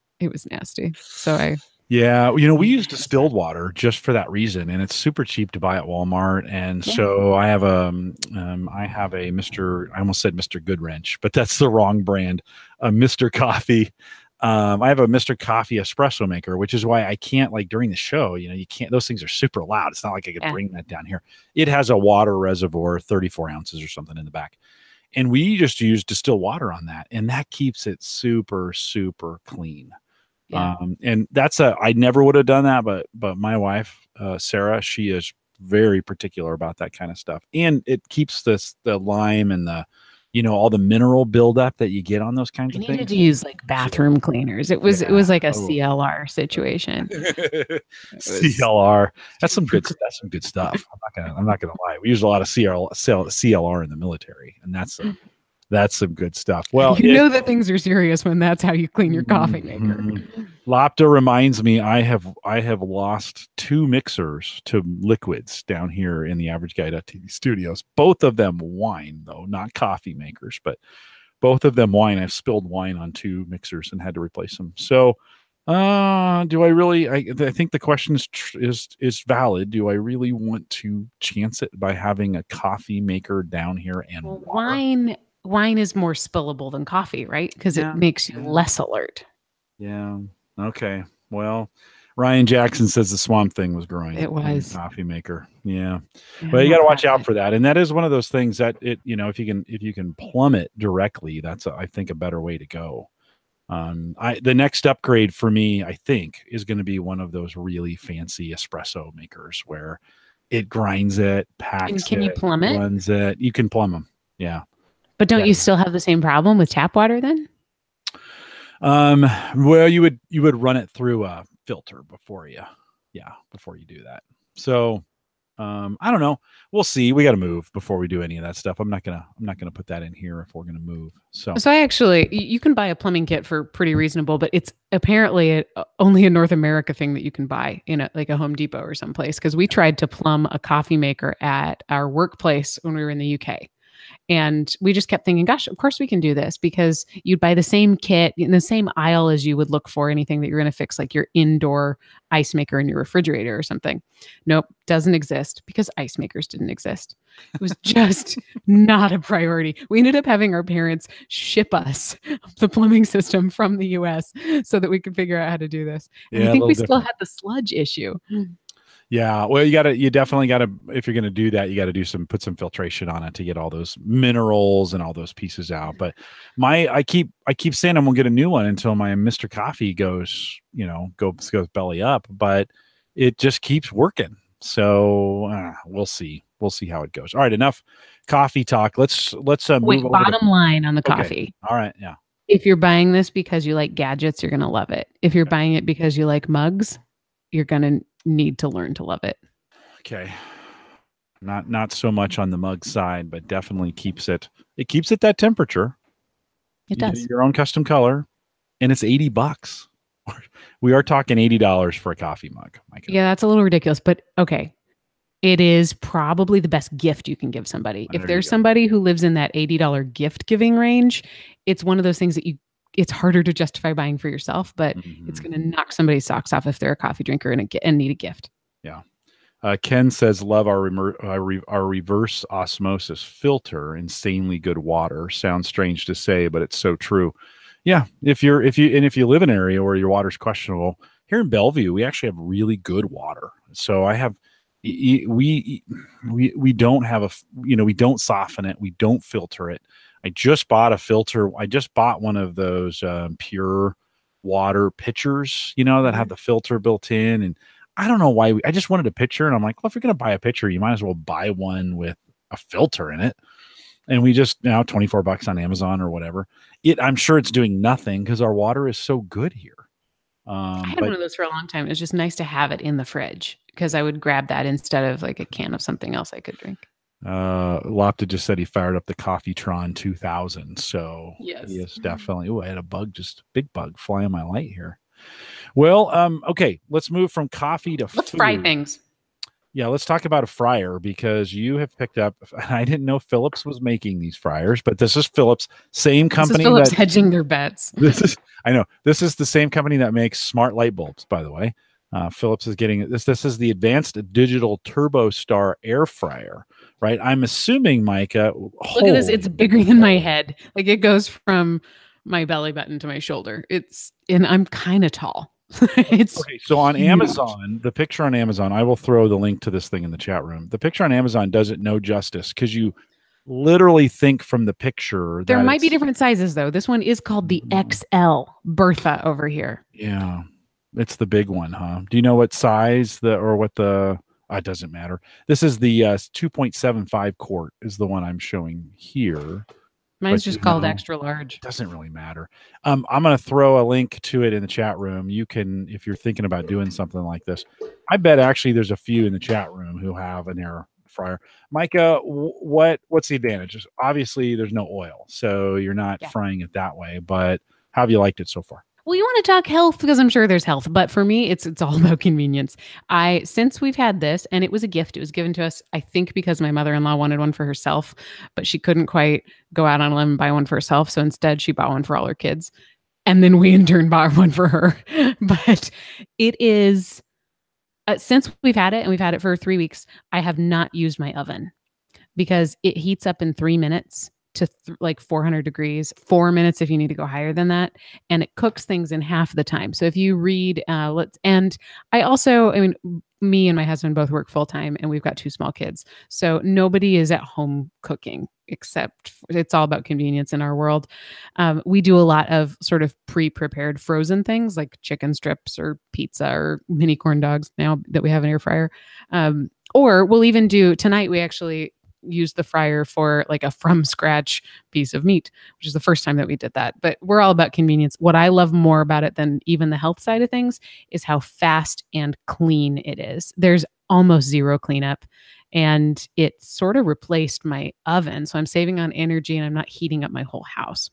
nasty. So yeah, we use distilled water just for that reason, and it's super cheap to buy at Walmart. And so I have a Mr. I almost said Mr. Goodwrench, but that's the wrong brand. Mr. Coffee. I have a Mr. Coffee espresso maker, which is why I can't, like, during the show, you can't. Those things are super loud. It's not like I could bring that down here. It has a water reservoir, 34 ounces or something in the back, and we just use distilled water on that, and that keeps it super, super clean. Yeah. And I never would have done that, but my wife, Sarah, she is very particular about that kind of stuff. And it keeps the lime and all the mineral buildup that you get on those kinds of things. I needed to use like bathroom cleaners. It was like a CLR situation. CLR. That's some good stuff. I'm not gonna lie. We use a lot of CLR in the military, and that's some good stuff. Well, know that things are serious when that's how you clean your coffee maker. Lopta reminds me, I have lost 2 mixers to liquids down here in the Average Guy.TV studios. Both of them wine, though, not coffee makers, but both of them wine. I've spilled wine on 2 mixers and had to replace them. So, do I really? I think the question is valid. Do I really want to chance it by having a coffee maker down here and water? Wine is more spillable than coffee, right? Because it makes you less alert. Yeah. Okay. Well, Ryan Jackson says the Swamp Thing was growing. It was coffee maker. Yeah. But you got to watch out for that. And that is one of those things that if you can plumb it directly, that's I think a better way to go. The next upgrade for me, I think, is going to be one of those really fancy espresso makers where it grinds it, packs it. And can you plumb it? Runs it. You can plumb them. Yeah. But don't you still have the same problem with tap water then? Well, you would run it through a filter before you do that. So, I don't know. We'll see. We got to move before we do any of that stuff. I'm not gonna put that in here if we're gonna move. So you can buy a plumbing kit for pretty reasonable, but it's apparently only a North America thing that you can buy in like a Home Depot or someplace. Because we tried to plumb a coffee maker at our workplace when we were in the UK. And we just kept thinking, gosh, of course we can do this, because you'd buy the same kit in the same aisle as you would look for anything that you're going to fix, like your indoor ice maker in your refrigerator or something. Nope, doesn't exist, because ice makers didn't exist. It was just not a priority. We ended up having our parents ship us the plumbing system from the US so that we could figure out how to do this. And I think we still had the sludge issue. Yeah, well, you definitely gotta, if you're gonna do that, you gotta put some filtration on it to get all those minerals and all those pieces out. But I keep saying I'm gonna get a new one until my Mr. Coffee goes belly up, but it just keeps working. So we'll see how it goes. All right, enough coffee talk. Let's wait. Bottom line on the coffee. All right, yeah. If you're buying this because you like gadgets, you're gonna love it. If you're buying it because you like mugs, you're gonna need to learn to love it. Okay. Not so much on the mug side, but definitely keeps it that temperature. It does. Your own custom color, and it's $80. We are talking $80 for a coffee mug. Yeah, that's a little ridiculous, but okay. It is probably the best gift you can give somebody. If there's somebody who lives in that $80 gift giving range, it's one of those things that it's harder to justify buying for yourself, but it's going to knock somebody's socks off if they're a coffee drinker and need a gift. Yeah. Ken says, love our reverse osmosis filter, insanely good water. Sounds strange to say, but it's so true. Yeah. If you live in an area where your water's questionable, here in Bellevue, we actually have really good water. So I have, We don't have we don't soften it. We don't filter it. I just bought a filter. I just bought one of those pure water pitchers, that have the filter built in. And I don't know why I just wanted a pitcher. And I'm like, well, if you're going to buy a pitcher, you might as well buy one with a filter in it. And we just now $24 on Amazon or whatever. I'm sure it's doing nothing because our water is so good here. I had one of those for a long time. It was just nice to have it in the fridge because I would grab that instead of like a can of something else I could drink. Lopta just said he fired up the Coffeetron 2000. So yes, he is definitely. Oh, I had a big bug fly on my light here. Well, okay, let's move from coffee to let's food. Fry things. Yeah, let's talk about a fryer because you have picked up. I didn't know Philips was making ththese fryers, but this is Philips, same company. This is Philips hedging their bets. I know this is the same company that makes smart light bulbs. By the way, Philips is getting this. This is the Advanced Digital Turbo Star Air Fryer, right? I'm assuming, Micah. Look at this; it's bigger than my head. Like it goes from my belly button to my shoulder. And I'm kind of tall. It's okay. So on Amazon, the picture on Amazon, I will throw the link to this thing in the chat room. The picture on Amazon does it no justice because you literally think from the picture there might be different sizes though. This one is called the XL Bertha over here. Yeah, it's the big one, huh? Do you know what size it doesn't matter. This is the 2.75 quart is the one I'm showing here. Mine's just called extra large. Doesn't really matter. I'm going to throw a link to it in the chat room. You can, if you're thinking about doing something like this, I bet actually there's a few in the chat room who have an air fryer. Micah, what's the advantage? Obviously, there's no oil, so you're not frying it that way. But how have you liked it so far? Well, you want to talk health because I'm sure there's health, but for me, it's all about convenience. Since we've had this, and it was a gift, it was given to us, I think, because my mother-in-law wanted one for herself, but she couldn't quite go out on a limb and buy one for herself. So instead, she bought one for all her kids, and then we in turn bought one for her. But it is since we've had it, and we've had it for 3 weeks, I have not used my oven because it heats up in 3 minutes to like 400 degrees, 4 minutes if you need to go higher than that. And it cooks things in half the time. So if you read, me and my husband both work full time and we've got 2 small kids. So nobody is at home cooking except it's all about convenience in our world. We do a lot of sort of pre-prepared frozen things like chicken strips or pizza or mini corn dogs now that we have an air fryer. Or we'll even do tonight, we actually use the fryer for like a from scratch piece of meat, which is the first time that we did that. But we're all about convenience. What I love more about it than even the health side of things is how fast and clean it is. There's almost zero cleanup and it sort of replaced my oven. So I'm saving on energy and I'm not heating up my whole house.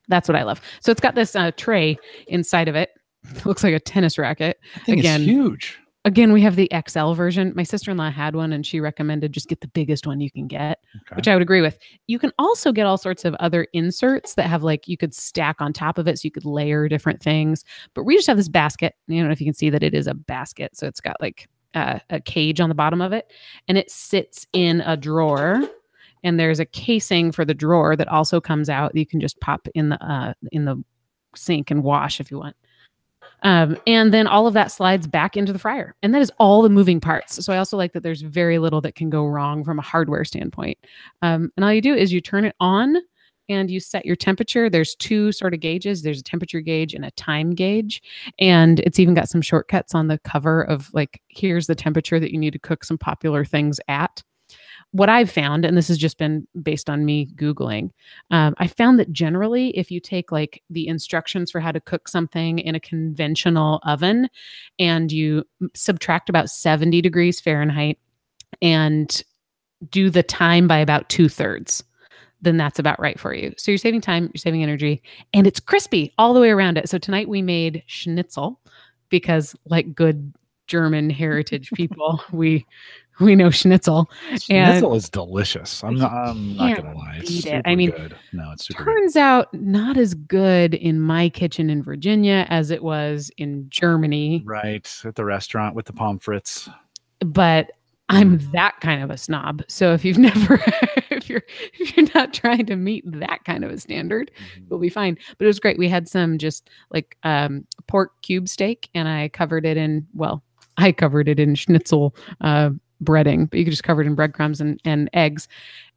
That's what I love. So it's got this tray inside of it. It looks like a tennis racket. I think it's huge. Again, we have the XL version. My sister-in-law had one and she recommended just get the biggest one you can get, which I would agree with. You can also get all sorts of other inserts that have like, you could stack on top of it so you could layer different things. But we just have this basket. I don't know if you can see that it is a basket. So it's got like a cage on the bottom of it and it sits in a drawer. And there's a casing for the drawer that also comes out. You can just pop in the sink and wash if you want. And then all of that slides back into the fryer. And that is all the moving parts. So I also like that there's very little that can go wrong from a hardware standpoint. And all you do is you turn it on and you set your temperature. There's 2 sort of gauges. There's a temperature gauge and a time gauge. And it's even got some shortcuts on the cover of like, here's the temperature that you need to cook some popular things at. What I've found, and this has just been based on me Googling, I found that generally if you take like the instructions for how to cook something in a conventional oven and you subtract about 70 degrees Fahrenheit and do the time by about 2/3, then that's about right for you. So you're saving time, you're saving energy, and it's crispy all the way around it. So tonight we made schnitzel because like good German heritage people, we know schnitzel. Schnitzel is delicious. I'm not gonna lie. It's super good. No, it's super turns out not as good in my kitchen in Virginia as it was in Germany. Right. At the restaurant with the pommes frites. But I'm that kind of a snob. So if you've never, if you're not trying to meet that kind of a standard, you'll be fine. But it was great. We had some just like pork cube steak and I covered it in schnitzel breading, but you could just cover it in breadcrumbs and eggs.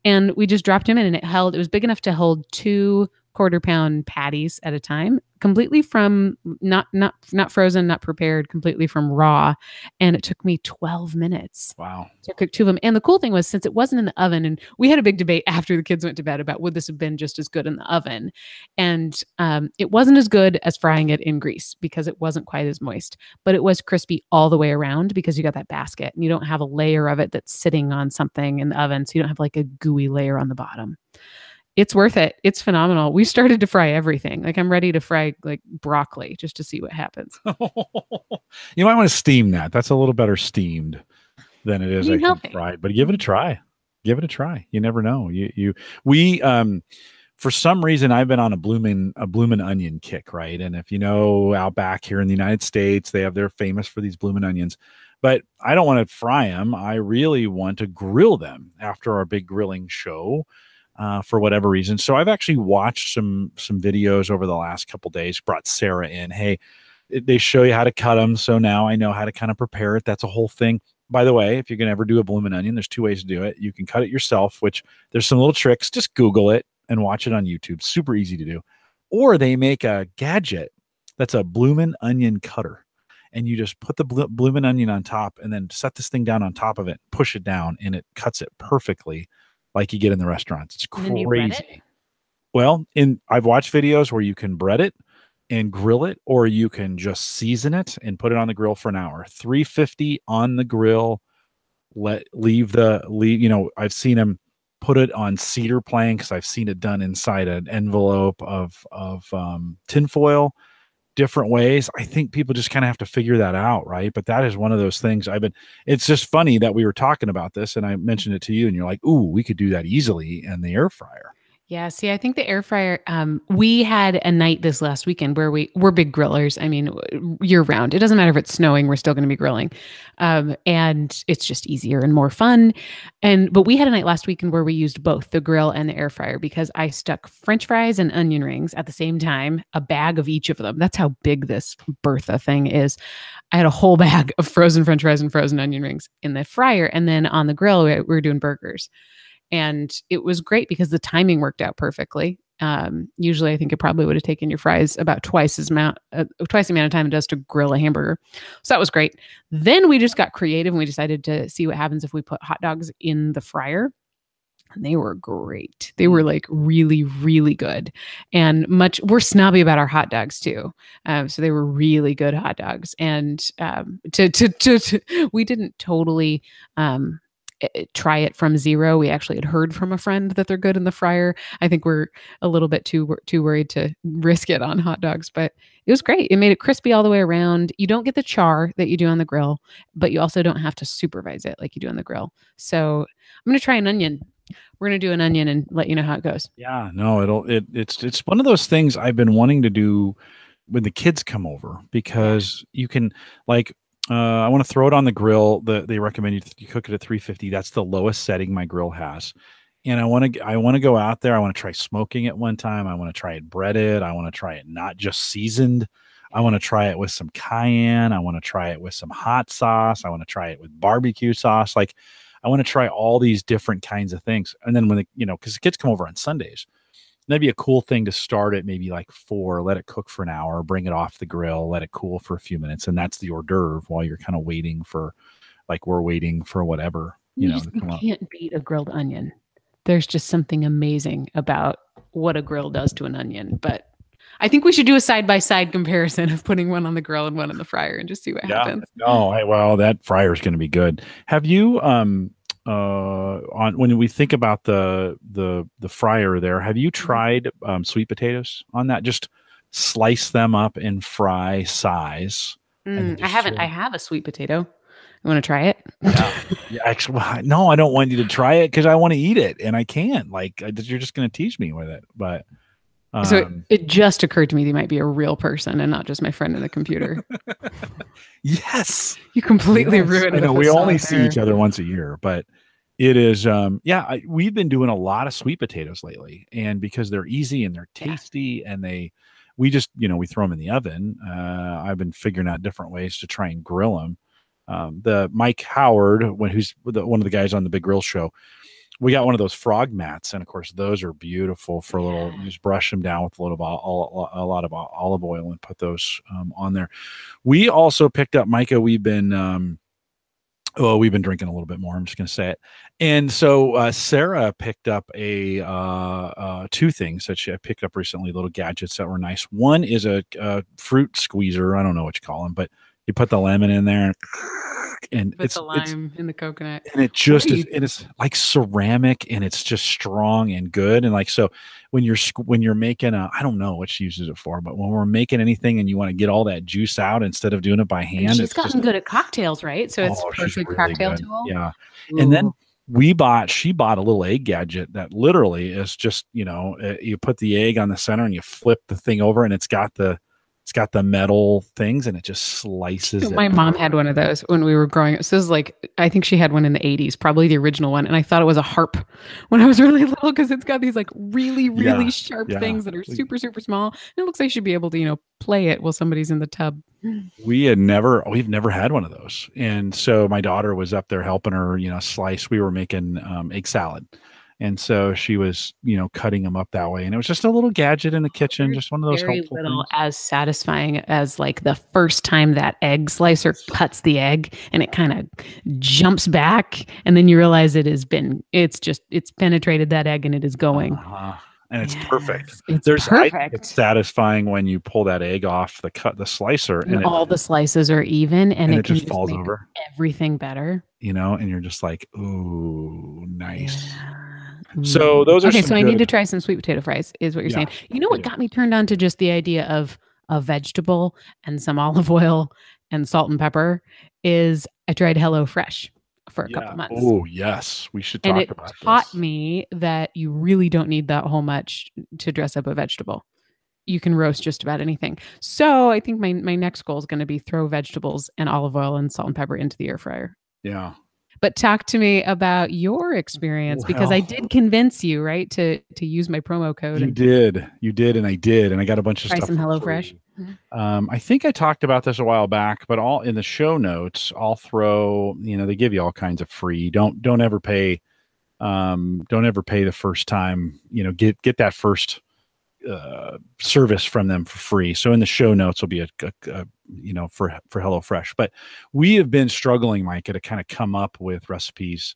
And we just dropped them in, and it was big enough to hold 2 quarter-pound patties at a time, completely from not frozen, not prepared, completely from raw. And it took me 12 minutes Wow. to cook 2 of them. And the cool thing was, since it wasn't in the oven, and we had a big debate after the kids went to bed about would this have been just as good in the oven. And it wasn't as good as frying it in grease because it wasn't quite as moist, but it was crispy all the way around because you got that basket and you don't have a layer of it that's sitting on something in the oven. So you don't have like a gooey layer on the bottom. It's worth it. It's phenomenal. We started to fry everything. Like I'm ready to fry like broccoli just to see what happens. You might want to steam that. That's a little better steamed than it is, I think, fried. But give it a try. Give it a try. You never know. We for some reason I've been on a bloomin' onion kick, right? And if you know out back here in the United States, they're famous for these bloomin' onions. But I don't want to fry them. I really want to grill them after our big grilling show. For whatever reason. So I've actually watched some videos over the last couple days, brought Sarah in. Hey, they show you how to cut them. So now I know how to kind of prepare it. That's a whole thing. By the way, if you're going to ever do a bloomin' onion, there's 2 ways to do it. You can cut it yourself, which there's some little tricks. Just Google it and watch it on YouTube. Super easy to do. Or they make a gadget that's a bloomin' onion cutter. And you just put the bloomin' onion on top and then set this thing down on top of it, push it down, and it cuts it perfectly like you get in the restaurants. It's crazy. Well, I've watched videos where you can bread it and grill it, or you can just season it and put it on the grill for an hour. 350 on the grill. Leave. I've seen them put it on cedar planks. I've seen it done inside an envelope of tinfoil. Different ways. I think people just kind of have to figure that out, right? But that is one of those things it's just funny that we were talking about this and I mentioned it to you and you're like, ooh, we could do that easily in the air fryer. Yeah, see, I think the air fryer, we had a night this last weekend where we're big grillers. I mean, year round. It doesn't matter if it's snowing, we're still going to be grilling. And it's just easier and more fun. But we had a night last weekend where we used both the grill and the air fryer because I stuck French fries and onion rings at the same time, a bag of each of them. That's how big this Bertha thing is. I had a whole bag of frozen French fries and frozen onion rings in the fryer. And then on the grill, we were doing burgers. And it was great because the timing worked out perfectly. Usually I think it probably would have taken your fries about twice the amount of time it does to grill a hamburger. So that was great. Then we just got creative and we decided to see what happens if we put hot dogs in the fryer. And they were great. They were like really, really good. And we're snobby about our hot dogs too. So they were really good hot dogs. And we didn't totally try it from zero. We actually had heard from a friend that they're good in the fryer. I think we're a little bit too worried to risk it on hot dogs, but it was great. It made it crispy all the way around. You don't get the char that you do on the grill, but you also don't have to supervise it like you do on the grill. So I'm going to try an onion. We're going to do an onion and let you know how it goes. Yeah, no, it's one of those things I've been wanting to do when the kids come over because you can I want to throw it on the grill. They recommend you cook it at 350. That's the lowest setting my grill has. And I want to go out there. I want to try smoking it one time. I want to try it breaded. I want to try it not just seasoned. I want to try it with some cayenne. I want to try it with some hot sauce. I want to try it with barbecue sauce. I want to try all these different kinds of things. And then because the kids come over on Sundays, that'd be a cool thing to start at maybe 4, let it cook for an hour, bring it off the grill, let it cool for a few minutes. And that's the hors d'oeuvre while you're kind of waiting for, we're waiting for whatever, you can't beat a grilled onion. There's just something amazing about what a grill does to an onion. But I think we should do a side-by-side comparison of putting one on the grill and one in the fryer and just see what happens. No, that fryer is going to be good. Have you, when we think about the fryer there, have you tried sweet potatoes on that? Just slice them up in fry size. I haven't. I have a sweet potato. You want to try it? Yeah. Actually, no, I don't want you to try it because I want to eat it and I can't. You're just going to tease me with it. But so it just occurred to me that you might be a real person and not just my friend in the computer. Yes, you completely ruined it. I know we only see each other once a year, but it is. We've been doing a lot of sweet potatoes lately, and because they're easy and they're tasty, and we just we throw them in the oven. I've been figuring out different ways to try and grill them. the Mike Howard, who's one of the guys on the Big Grill Show. We got one of those frog mats, and of course, those are beautiful for a little. You just brush them down with a lot of olive oil and put those on there. We also picked up, Micah. We've been drinking a little bit more. I'm just going to say it. And so Sarah picked up two things that I picked up recently, little gadgets that were nice. One is a fruit squeezer. I don't know what you call them, but you put the lemon in there and put it's the lime in the coconut. And it just is, and it's like ceramic and it's just strong and good. And like, so when you're making I don't know what she uses it for, but when we're making anything and you want to get all that juice out instead of doing it by hand, and she's gotten good at cocktails, right? So it's perfect really cocktail good. tool. Yeah. Ooh. And then she bought a little egg gadget that literally is just, you put the egg on the center and you flip the thing over and it's got the metal things and it just slices. My mom had one of those when we were growing up. So this is like, I think she had one in the 80s, probably the original one. And I thought it was a harp when I was really little because it's got these like really, really sharp things that are super, super small. And it looks like she'd be able to, play it while somebody's in the tub. We've never had one of those. And so my daughter was up there helping her, slice. We were making egg salad. And so she was, cutting them up that way. And it was just a little gadget in the kitchen, just one of those very helpful little, things. as satisfying as like the first time that egg slicer cuts the egg and it kind of jumps back. And then you realize it's penetrated that egg and it is going. And it's perfect. It's perfect. It's satisfying when you pull that egg off the slicer and all the slices are even and it just falls over everything better. And you're just like, ooh, nice. Yeah. So those are so I need to try some sweet potato fries is what you're saying. You know what got me turned on to just the idea of a vegetable and some olive oil and salt and pepper is I tried HelloFresh for a couple months. Oh, yes. We should talk about this. And it taught me that you really don't need that whole much to dress up a vegetable. You can roast just about anything. So I think my next goal is going to be throw vegetables and olive oil and salt and pepper into the air fryer. Yeah. But talk to me about your experience because I did convince you, right, to use my promo code. You did, and I did, and I got a bunch of stuff. Try some HelloFresh. I think I talked about this a while back, but all in the show notes, I'll throw. They give you all kinds of free. Don't ever pay. Don't ever pay the first time. Get that first service from them for free. So in the show notes will be a for HelloFresh. But we have been struggling, Micah, to kind of come up with recipes.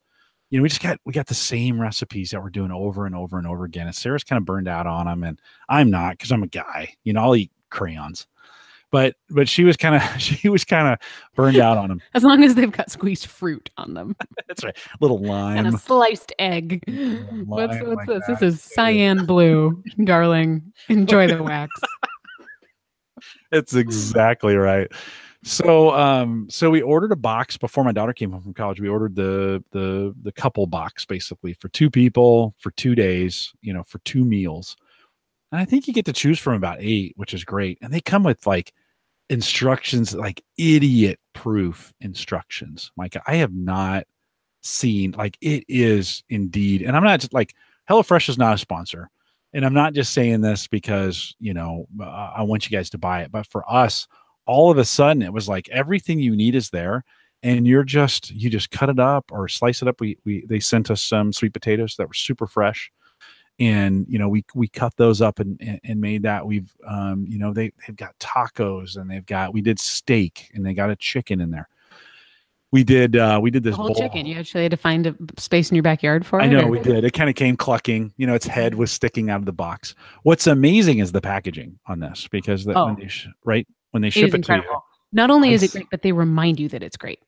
We got the same recipes that we're doing over and over and over again. And Sarah's kind of burned out on them, and I'm not because I'm a guy. I'll eat crayons. But she was kind of burned out on them. As long as they've got squeezed fruit on them. That's right. Little lime. And a sliced egg. What's this? This is cyan blue, darling. Enjoy the wax. It's exactly right. So we ordered a box before my daughter came home from college. We ordered the couple box basically for 2 people for 2 days, for 2 meals. And I think you get to choose from about 8, which is great. And they come with like instructions, like idiot proof instructions. Micah, I have not seen, like, it is indeed. And I'm not just like, HelloFresh is not a sponsor. And I'm not just saying this because, I want you guys to buy it. But for us, all of a sudden, it was like everything you need is there. And you just cut it up or slice it up. They sent us some sweet potatoes that were super fresh. And, we cut those up and made that. We've, they've got tacos and we did steak and they got a chicken in there. We did this whole chicken. You actually had to find a space in your backyard for it? I know we did. It kind of came clucking, its head was sticking out of the box. What's amazing is the packaging on this because when they ship it to you. Not only is it great, but they remind you that it's great.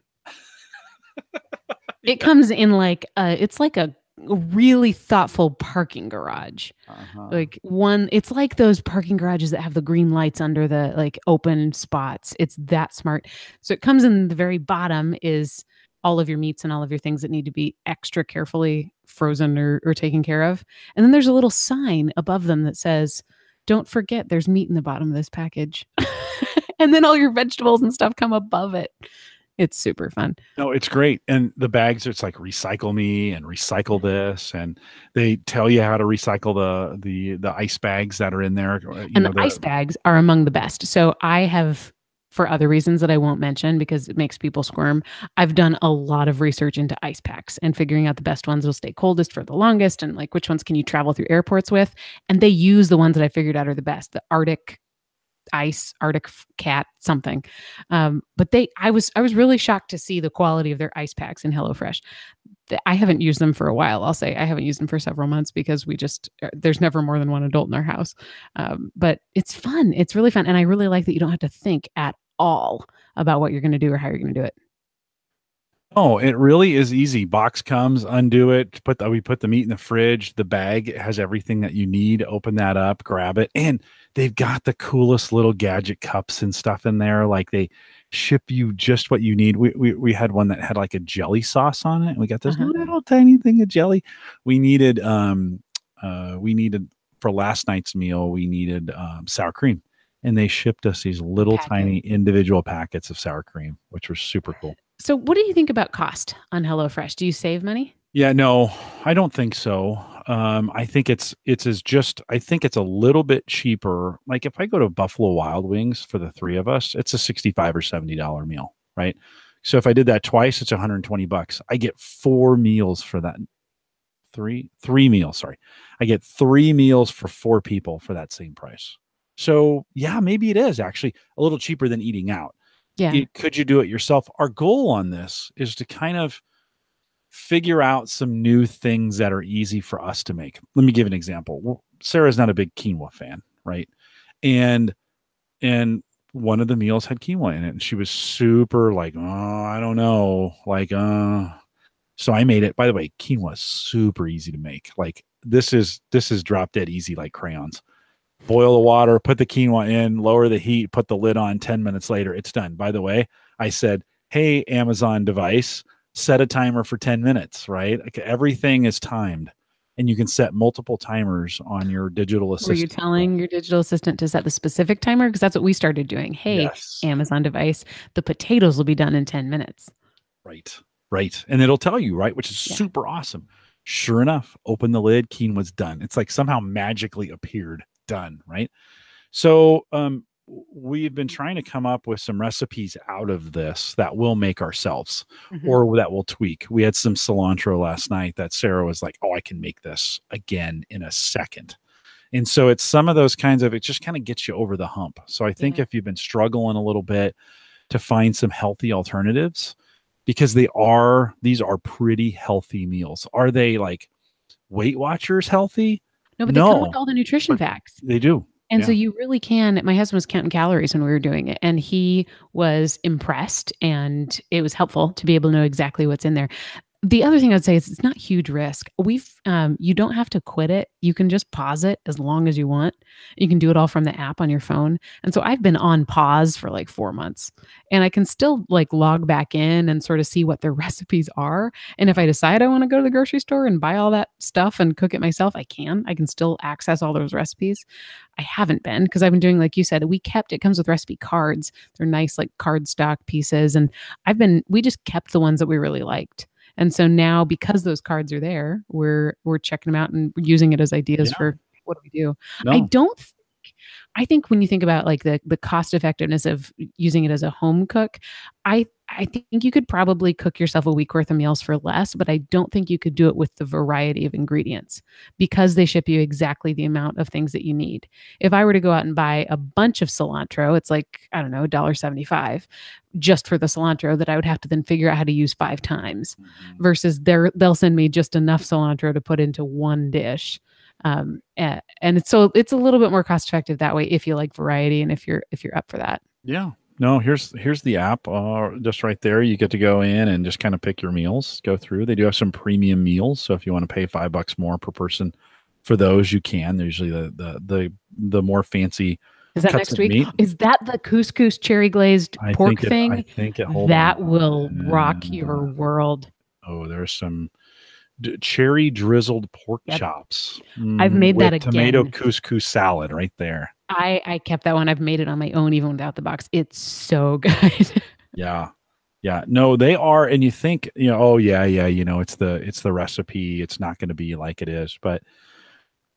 It comes in like, it's like a really thoughtful parking garage. It's like those parking garages that have the green lights under the like open spots. It's that smart. So it comes in the very bottom is all of your meats and all of your things that need to be extra carefully frozen or taken care of. And then there's a little sign above them that says, don't forget there's meat in the bottom of this package. And then all your vegetables and stuff come above it. It's super fun. No, it's great. And the bags, it's like recycle me and recycle this. And they tell you how to recycle the ice bags that are in there. And the ice bags are among the best. So I have for other reasons that I won't mention because it makes people squirm. I've done a lot of research into ice packs and figuring out the best ones will stay coldest for the longest and like which ones can you travel through airports with. And they use the ones that I figured out are the best, the Arctic ice, Arctic cat, something. I was really shocked to see the quality of their ice packs in HelloFresh. I haven't used them for a while. I'll say I haven't used them for several months because there's never more than one adult in our house. But it's fun. It's really fun. And I really like that you don't have to think at all about what you're going to do or how you're going to do it. Oh, it really is easy. Box comes, undo it, we put the meat in the fridge. The bag has everything that you need. Open that up, grab it, and they've got the coolest little gadget cups and stuff in there. Like they ship you just what you need. We had one that had like a jelly sauce on it. And we got this little tiny thing of jelly. We needed for last night's meal, we needed sour cream. And they shipped us these little tiny individual packets of sour cream, which was super cool. So what do you think about cost on HelloFresh? Do you save money? Yeah, no, I don't think so. I think I think it's a little bit cheaper. Like if I go to Buffalo Wild Wings for the three of us, it's a $65 or $70 meal, right? So if I did that twice, it's $120. I get 4 meals for that. Three meals, sorry. I get 3 meals for 4 people for that same price. So yeah, maybe it is actually a little cheaper than eating out. Yeah. Could you do it yourself? Our goal on this is to kind of figure out some new things that are easy for us to make. Let me give an example. Well, Sarah's not a big quinoa fan, right? And one of the meals had quinoa in it, and she was super like, oh, I don't know, like, so I made it. By the way, quinoa is super easy to make. Like this is drop dead easy, like crayons. Boil the water, put the quinoa in, lower the heat, put the lid on. 10 minutes later, it's done. By the way, I said, hey, Amazon device, set a timer for 10 minutes, right? Like everything is timed. And you can set multiple timers on your digital assistant. Were you telling your digital assistant to set the specific timer? Because that's what we started doing. Hey, yes. Amazon device, the potatoes will be done in 10 minutes. Right. And it'll tell you, right? Which is super awesome. Sure enough, open the lid, quinoa's done. It's like somehow magically appeared. Done, right? So we've been trying to come up with some recipes out of this that we'll make ourselves or that we'll tweak. We had some cilantro last night that Sarah was like, oh, I can make this again in a second. And so it's some of those kinds of, it just kind of gets you over the hump. So I think if you've been struggling a little bit to find some healthy alternatives, because these are pretty healthy meals. Are they like Weight Watchers healthy? No, but they come with all the nutrition facts. They do. And so you really can. My husband was counting calories when we were doing it, and he was impressed, and it was helpful to be able to know exactly what's in there. The other thing I'd say is it's not huge risk. You don't have to quit it. You can just pause it as long as you want. You can do it all from the app on your phone. And so I've been on pause for like 4 months, and I can still like log back in and sort of see what the recipes are. And if I decide I want to go to the grocery store and buy all that stuff and cook it myself, I can still access all those recipes. I haven't been because I've been doing, like you said, it comes with recipe cards. They're nice, like cardstock pieces. And we just kept the ones that we really liked. And so now, because those cards are there, we're checking them out and using it as ideas for what do we do. No. I think when you think about like the cost effectiveness of using it as a home cook, I think you could probably cook yourself a week worth of meals for less, but I don't think you could do it with the variety of ingredients because they ship you exactly the amount of things that you need. If I were to go out and buy a bunch of cilantro, it's like, I don't know, $1.75 just for the cilantro that I would have to then figure out how to use 5 times versus they'll send me just enough cilantro to put into one dish. And it's a little bit more cost effective that way if you like variety and if you're up for that. Yeah. No, here's the app just right there. You get to go in and just kind of pick your meals, go through. They do have some premium meals, so if you want to pay $5 more per person for those, you can. They're usually the more fancy. Is that next week? Is that the couscous cherry glazed pork thing? I think it. That will rock your world. Oh, there's some cherry drizzled pork chops. I've made that again. Tomato couscous salad right there. I kept that one. I've made it on my own, even without the box. It's so good. Yeah. No, they are. And you think, oh yeah. It's the recipe. It's not going to be like it is, but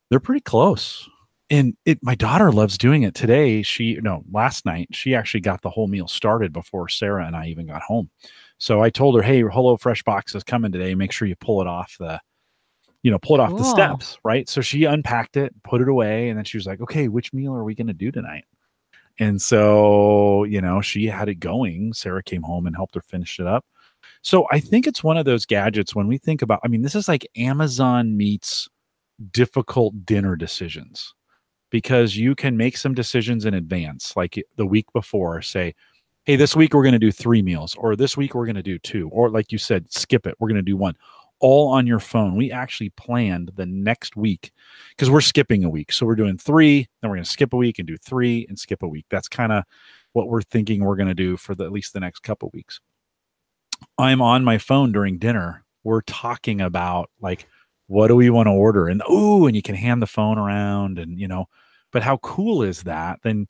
they're pretty close. my daughter loves doing it today. Last night, she actually got the whole meal started before Sarah and I even got home. So I told her, hey, Hello Fresh box is coming today. Make sure you pull it off the steps, right? So she unpacked it, put it away, and then she was like, okay, which meal are we going to do tonight? And so, she had it going. Sarah came home and helped her finish it up. So I think it's one of those gadgets when we think about, this is like Amazon meets difficult dinner decisions, because you can make some decisions in advance, like the week before, say, hey, this week we're going to do 3 meals, or this week we're going to do 2, or like you said, skip it, we're going to do 1, all on your phone. We actually planned the next week because we're skipping a week. So we're doing 3, then we're going to skip a week and do 3 and skip a week. That's kind of what we're thinking we're going to do for at least the next couple weeks. I'm on my phone during dinner. We're talking about, like, what do we want to order? And and you can hand the phone around, and but how cool is that? Then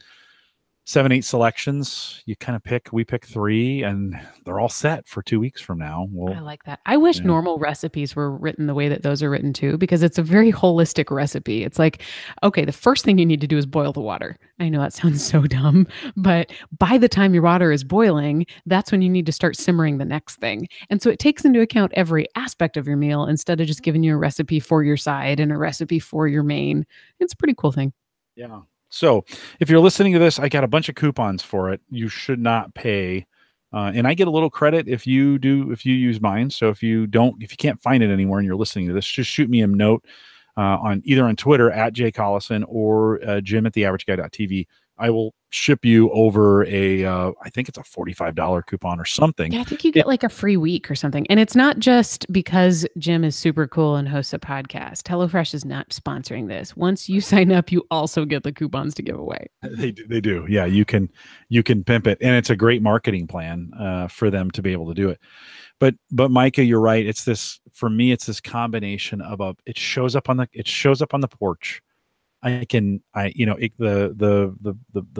7, 8 selections, you kind of we pick 3, and they're all set for 2 weeks from now. I like that. I wish normal recipes were written the way that those are written too, because it's a very holistic recipe. It's like, okay, the first thing you need to do is boil the water. I know that sounds so dumb, but by the time your water is boiling, that's when you need to start simmering the next thing. And so it takes into account every aspect of your meal instead of just giving you a recipe for your side and a recipe for your main. It's a pretty cool thing. Yeah. So if you're listening to this, I got a bunch of coupons for it. You should not pay. And I get a little credit if you use mine. So if you can't find it anywhere and you're listening to this, just shoot me a note on Twitter at Jay Collison or Jim at theaverageguy.tv. I will ship you over I think it's a $45 coupon or something. Yeah, I think you get like a free week or something. And it's not just because Jim is super cool and hosts a podcast. HelloFresh is not sponsoring this. Once you sign up, you also get the coupons to give away. They do. Yeah, you can pimp it. And it's a great marketing plan for them to be able to do it. But Micah, you're right. For me, it's this combination of it shows up on the porch. The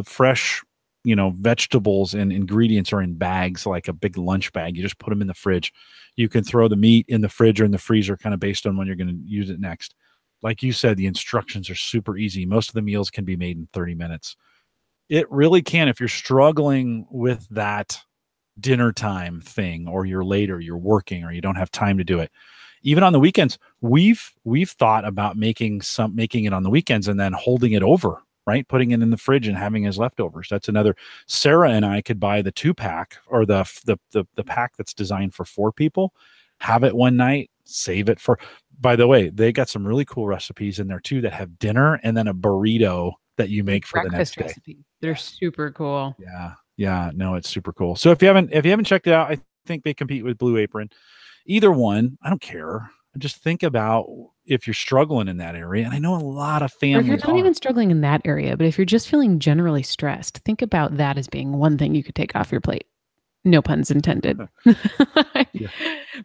fresh, vegetables and ingredients are in bags, like a big lunch bag. You just put them in the fridge. You can throw the meat in the fridge or in the freezer, kind of based on when you're going to use it next. Like you said, the instructions are super easy. Most of the meals can be made in 30 minutes. It really can. If you're struggling with that dinner time thing, or you're late, or you're working, or you don't have time to do it, even on the weekends, we've thought about making it on the weekends and then holding it over, right? Putting it in the fridge and having as leftovers. That's another. Sarah and I could buy the 2-pack or the pack that's designed for 4 people, have it one night, save it for. By the way, they got some really cool recipes in there too that have dinner and then a burrito that you make for the next day. Recipe. They're super cool. Yeah. No, it's super cool. So if you haven't checked it out, I think they compete with Blue Apron. Either one, I don't care. Just think about if you're struggling in that area. And I know a lot of families. Or if you're not even struggling in that area, but if you're just feeling generally stressed, think about that as being one thing you could take off your plate. No puns intended.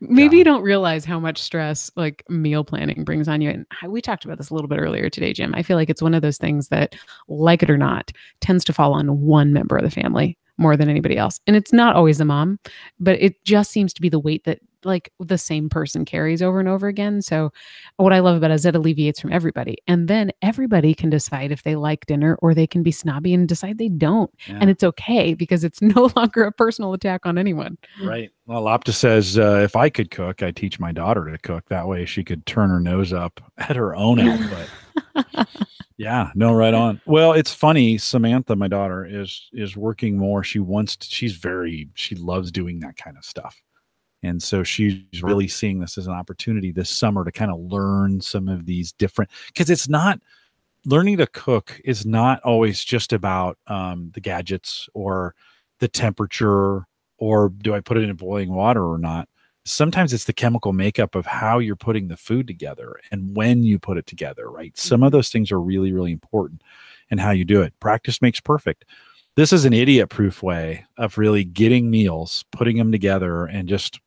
Maybe you don't realize how much stress like meal planning brings on you. And we talked about this a little bit earlier today, Jim. I feel like it's one of those things that, like it or not, tends to fall on one member of the family more than anybody else. And it's not always the mom, but it just seems to be the weight that like the same person carries over and over again. So what I love about it is it alleviates from everybody. And then everybody can decide if they like dinner, or they can be snobby and decide they don't. Yeah. And it's okay, because it's no longer a personal attack on anyone. Right. Well, Opta says, if I could cook, I'd teach my daughter to cook. That way she could turn her nose up at her own output. Yeah, no, right on. Well, it's funny. Samantha, my daughter, is working more. She loves doing that kind of stuff. And so she's really seeing this as an opportunity this summer to kind of learn some of these different, because it's not, learning to cook is not always just about the gadgets or the temperature, or do I put it in boiling water or not. Sometimes it's the chemical makeup of how you're putting the food together and when you put it together, right? Some of those things are really, really important, and how you do it. Practice makes perfect. This is an idiot-proof way of really getting meals, putting them together, and just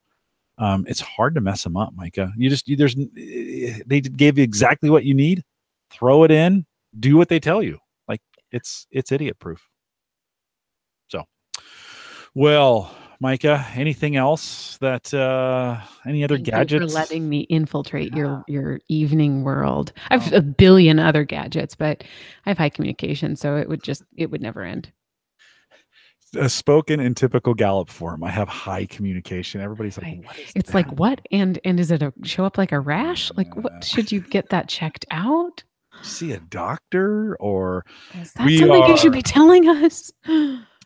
it's hard to mess them up, Micah. They gave you exactly what you need. Throw it in, do what they tell you. Like it's idiot proof. So, well, Micah, anything else that any other Thank gadgets? you for letting me infiltrate your evening world. I have a billion other gadgets, but I have high communication, so it would never end. Spoken in typical Gallup form. I have high communication. Everybody's like, what is it's that? like, what? And is it show up like a rash? Like, what should you get that checked out? See a doctor, or is that something you should be telling us?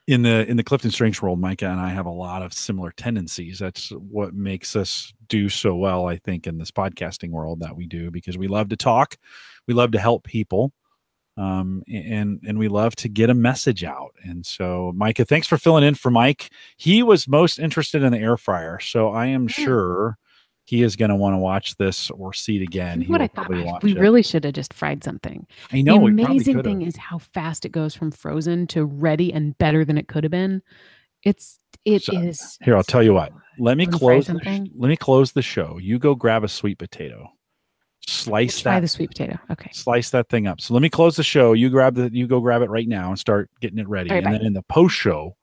In the Clifton Strengths world, Micah and I have a lot of similar tendencies. That's what makes us do so well, I think, in this podcasting world that we do, because we love to talk, we love to help people, and we love to get a message out. And so, Micah, thanks for filling in for Mike. He was most interested in the air fryer, so I am sure he is going to want to watch this or see it again. What I thought, we really should have just fried something. I know. The amazing thing is how fast it goes from frozen to ready and better than it could have been. It is. Here, I'll tell you what. Let me close the show. You go grab a sweet potato. Try the sweet potato. Okay. Slice that thing up. So let me close the show. You go grab it right now and start getting it ready. Then in the post show,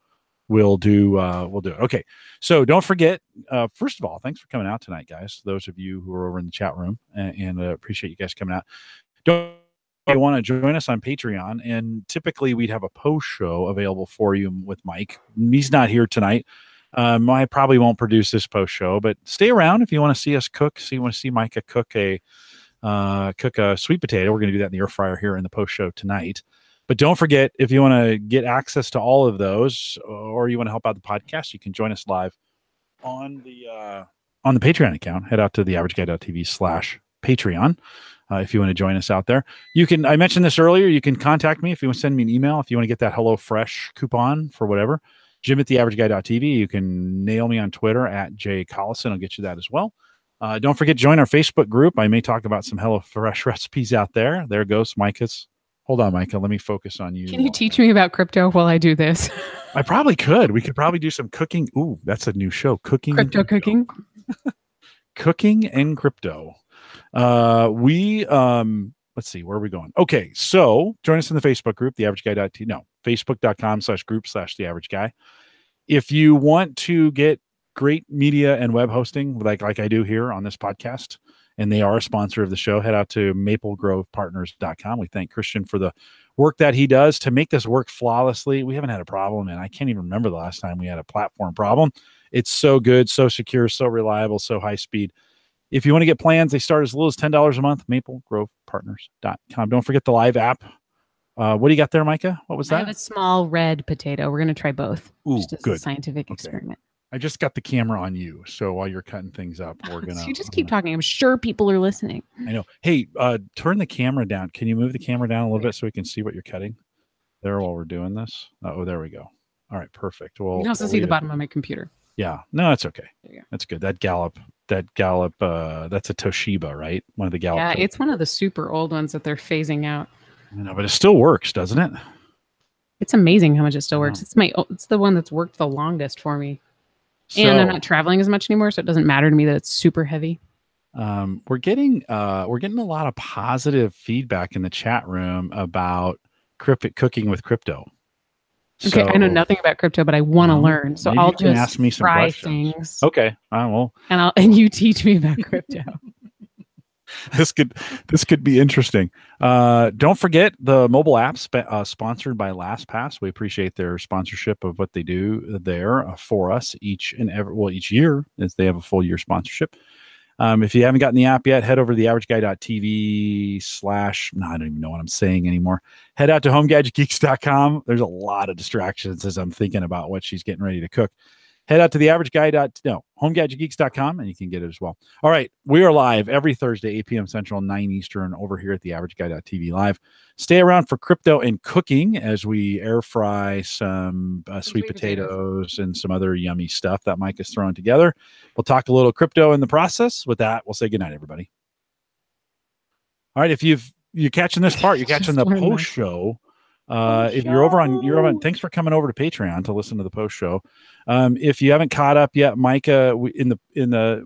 we'll do it. Okay. So don't forget, first of all, thanks for coming out tonight, guys. Those of you who are over in the chat room, and appreciate you guys coming out. Don't you want to join us on Patreon? And typically we'd have a post show available for you with Mike. He's not here tonight. I probably won't produce this post show, but stay around if you want to see us cook. So you want to see Micah cook a sweet potato. We're going to do that in the air fryer here in the post show tonight. But don't forget, if you want to get access to all of those, or you want to help out the podcast, you can join us live on the Patreon account. Head out to theaverageguy.tv/Patreon. If you want to join us out there, you can. I mentioned this earlier. You can contact me if you want to send me an email. If you want to get that HelloFresh coupon for whatever, Jim at theaverageguy.tv. You can nail me on Twitter at jcollison. I'll get you that as well. Don't forget, join our Facebook group. I may talk about some HelloFresh recipes out there. There goes Micah's. Hold on, Micah. Let me focus on you. Can you teach me about crypto while I do this? I probably could. We could probably do some cooking. Ooh, that's a new show. Cooking and crypto. Let's see, where are we going? Okay, so join us in the Facebook group, theaverageguy.tv. No, facebook.com/group/theaverageguy. If you want to get great media and web hosting like I do here on this podcast, and they are a sponsor of the show, head out to maplegrovepartners.com. We thank Christian for the work that he does to make this work flawlessly. We haven't had a problem, and I can't even remember the last time we had a platform problem. It's so good, so secure, so reliable, so high speed. If you want to get plans, they start as little as $10 a month, maplegrovepartners.com. Don't forget the live app. What do you got there, Micah? What was that? I have a small red potato. We're going to try both. Ooh, just as good. A scientific experiment. I just got the camera on you, so while you're cutting things up, we're gonna. So you just keep talking. I'm sure people are listening. I know. Hey, turn the camera down. Can you move the camera down a little bit so we can see what you're cutting there while we're doing this? Oh, there we go. All right, perfect. Well, you can also see the bottom of my computer. Yeah, no, it's okay. That's good. That Gallup, that's a Toshiba, right? One of the Gallup. Yeah, it's one of the super old ones that they're phasing out. I know, but it still works, doesn't it? It's amazing how much it still works. It's the one that's worked the longest for me. And I'm not traveling as much anymore, so it doesn't matter to me that it's super heavy. We're getting a lot of positive feedback in the chat room about cooking with crypto. Okay, I know nothing about crypto, but I want to learn. So I'll just ask me some questions. Things. Okay, well, and you teach me about crypto. This could be interesting. Don't forget the mobile app sponsored by LastPass. We appreciate their sponsorship of what they do there for us each year, as they have a full year sponsorship. If you haven't gotten the app yet, head over to theaverageguy.tv/ I don't even know what I'm saying anymore. Head out to homegadgetgeeks.com. There's a lot of distractions as I'm thinking about what she's getting ready to cook. Head out to homegadgetgeeks.com, and you can get it as well. All right, we are live every Thursday, 8 p.m. Central, 9 Eastern, over here at theaverageguy.tv live. Stay around for crypto and cooking as we air fry some sweet potatoes and some other yummy stuff that Mike is throwing together. We'll talk a little crypto in the process. With that, we'll say goodnight, everybody. All right, if you're catching this part, you're catching the post show. If you're over on, thanks for coming over to Patreon to listen to the post show. If you haven't caught up yet, Micah, in the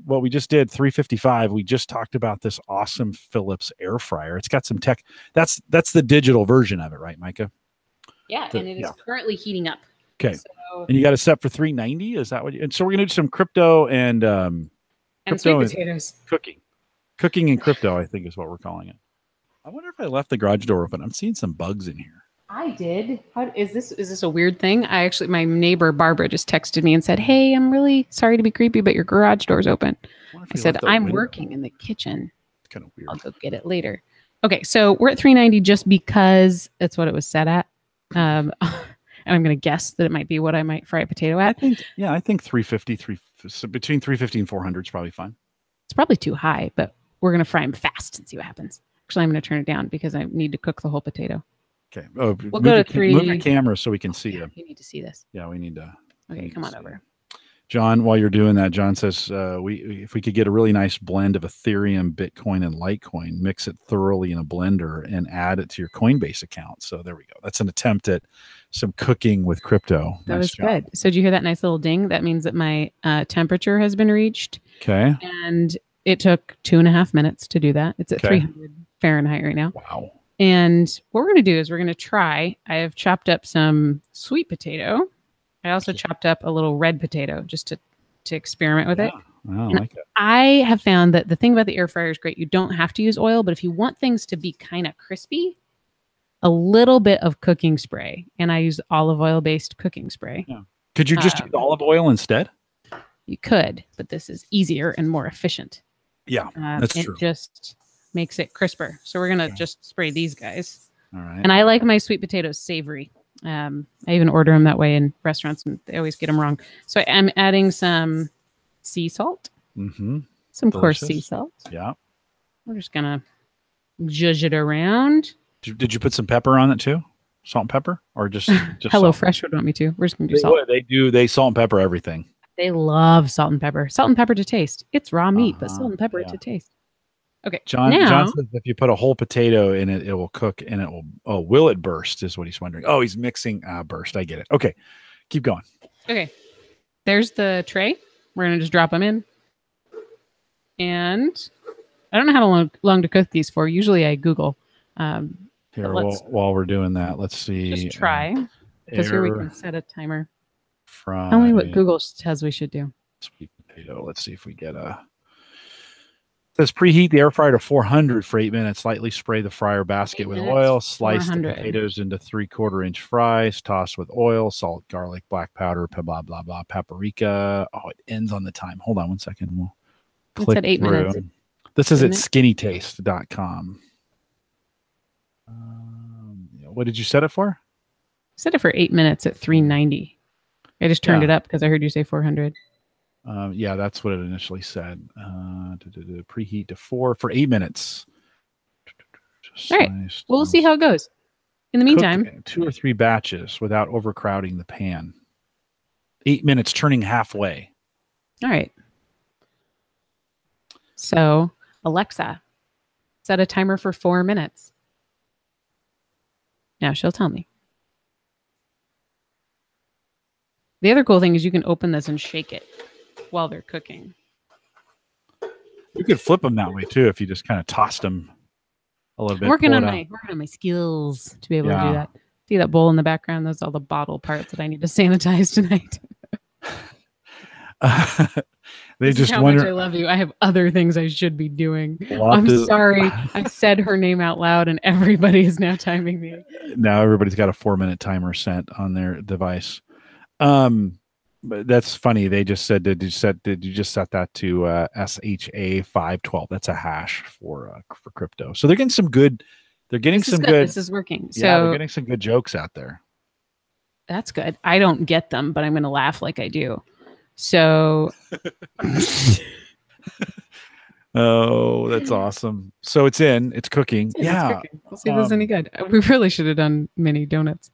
what we just did, 355, we just talked about this awesome Philips air fryer. It's got some tech. That's the digital version of it, right, Micah? Yeah, and it is currently heating up. Okay. And you got it set for 390. Is that what? And so we're gonna do some crypto and sweet potatoes. Cooking and crypto, I think is what we're calling it. I wonder if I left the garage door open. I'm seeing some bugs in here. I did. Is this a weird thing? My neighbor Barbara just texted me and said, "Hey, I'm really sorry to be creepy, but your garage door's open." I said, "I'm working in the kitchen. It's kind of weird. I'll go get it later." Okay, so we're at 390 just because that's what it was set at. And I'm going to guess that it might be what I might fry a potato at. I think 350, between 350 and 400 is probably fine. It's probably too high, but we're going to fry them fast and see what happens. Actually, I'm going to turn it down because I need to cook the whole potato. Okay. Oh, we'll go to 3. Move your camera so we can see you. You need to see this. Yeah, we need to. Okay, come on over. John, while you're doing that, John says if we could get a really nice blend of Ethereum, Bitcoin, and Litecoin, mix it thoroughly in a blender and add it to your Coinbase account. So there we go. That's an attempt at some cooking with crypto. That was good. So did you hear that nice little ding? That means that my temperature has been reached. Okay. And it took 2.5 minutes to do that. It's at 300 Fahrenheit right now. Wow. And what we're going to do is we're going to try. I have chopped up some sweet potato. I also chopped up a little red potato just to experiment with it. I like it. I have found that the thing about the air fryer is great. You don't have to use oil, but if you want things to be kind of crispy, a little bit of cooking spray. And I use olive oil based cooking spray. Yeah. Could you just use olive oil instead? You could, but this is easier and more efficient. Yeah, that's true. It just makes it crisper. So we're going to just spray these guys. All right. And I like my sweet potatoes savory. I even order them that way in restaurants, and they always get them wrong. So I'm adding some sea salt, some coarse sea salt. Yeah. We're just going to zhuzh it around. Did you put some pepper on it too? Salt and pepper, or just HelloFresh would want me to. We're just going to do salt. They salt and pepper everything. They love salt and pepper. Salt and pepper to taste. It's raw meat, but salt and pepper to taste. Okay. John says if you put a whole potato in it, it will cook and it will. Oh, will it burst? Is what he's wondering. Oh, he's mixing. Burst. I get it. Okay, keep going. Okay. There's the tray. We're gonna just drop them in. And I don't know how long to cook these for. Usually I Google. Here, while we're doing that, let's see. Just try, because here we can set a timer. Fry. Tell me what Google says we should do. Sweet potato. Let's see if we get a. It says preheat the air fryer to 400 for 8 minutes. Lightly spray the fryer basket with oil. Slice the potatoes into 3/4-inch fries. Toss with oil, salt, garlic, black powder, blah blah blah, paprika. Oh, it ends on the time. Hold on one second. We'll click at 8 minutes. This is at skinnytaste.com. What did you set it for? Set it for 8 minutes at 390. I just turned it up because I heard you say 400. Yeah, that's what it initially said. Preheat to 4 for 8 minutes. All right. Well, we'll see how it goes. In the meantime, cook 2 or 3 batches without overcrowding the pan. 8 minutes, turning halfway. All right. So, Alexa, set a timer for 4 minutes. Now she'll tell me. The other cool thing is you can open this and shake it while they're cooking. You could flip them that way too if you just kind of tossed them a little bit. I'm working on my skills to be able to do that. See that bowl in the background? Those are all the bottle parts that I need to sanitize tonight. They just how wonder. Much I love you. I have other things I should be doing. I'm sorry. I said her name out loud, and everybody is now timing me. Now everybody's got a 4-minute timer set on their device. But that's funny. They just said, did you just set that to SHA 512? That's a hash for crypto. So they're getting some good. They're getting some good. This is working. So yeah, they're getting some good jokes out there. That's good. I don't get them, but I'm going to laugh like I do. So. Oh, that's awesome. So it's cooking. Yeah. It's cooking. We'll see if this is any good. We really should have done mini donuts.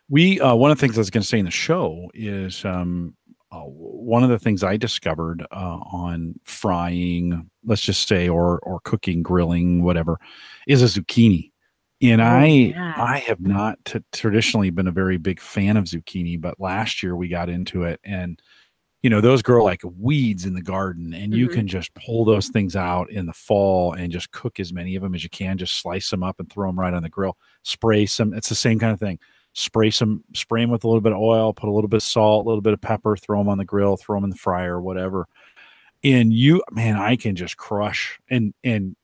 One of the things I was going to say in the show is one of the things I discovered on frying, let's just say, or cooking, grilling, whatever, is a zucchini. And I have not traditionally been a very big fan of zucchini, but last year we got into it, and those grow like weeds in the garden, and you can just pull those things out in the fall and just cook as many of them as you can. Just slice them up and throw them right on the grill. Spray some. It's the same kind of thing. spray them with a little bit of oil, put a little bit of salt, a little bit of pepper, throw them on the grill, throw them in the fryer, whatever. And I can just crush. And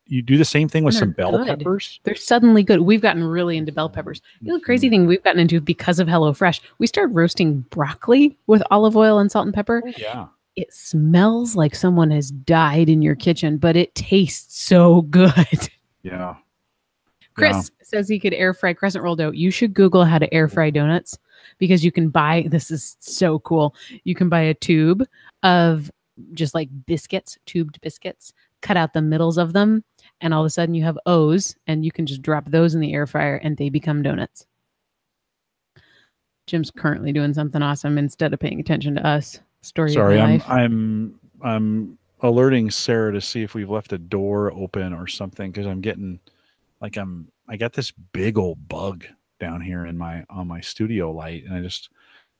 you do the same thing with some bell peppers. They're suddenly good. We've gotten really into bell peppers. You know, the crazy thing we've gotten into because of HelloFresh, we started roasting broccoli with olive oil and salt and pepper. Oh, yeah. It smells like someone has died in your kitchen, but it tastes so good. Yeah. Chris says he could air fry crescent roll dough. You should Google how to air fry donuts, because you can buy, this is so cool. You can buy a tube of just like biscuits, tubed biscuits, cut out the middles of them, and all of a sudden you have O's, and you can just drop those in the air fryer and they become donuts. Jim's currently doing something awesome instead of paying attention to us. Sorry, I'm alerting Sarah to see if we've left a door open or something, because I'm getting like I got this big old bug down here on my studio light, and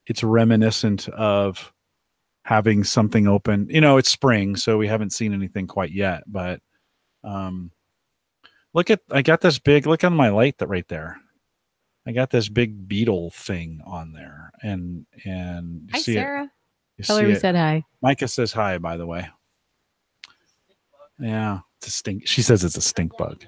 it's reminiscent of having something open. You know, it's spring, so we haven't seen anything quite yet, but I got this big, look on my light right there. I got this big beetle thing on there, and hi, Sarah. Tell her we said hi. Micah says hi, by the way. Yeah, it's a stink. She says it's a stink bug.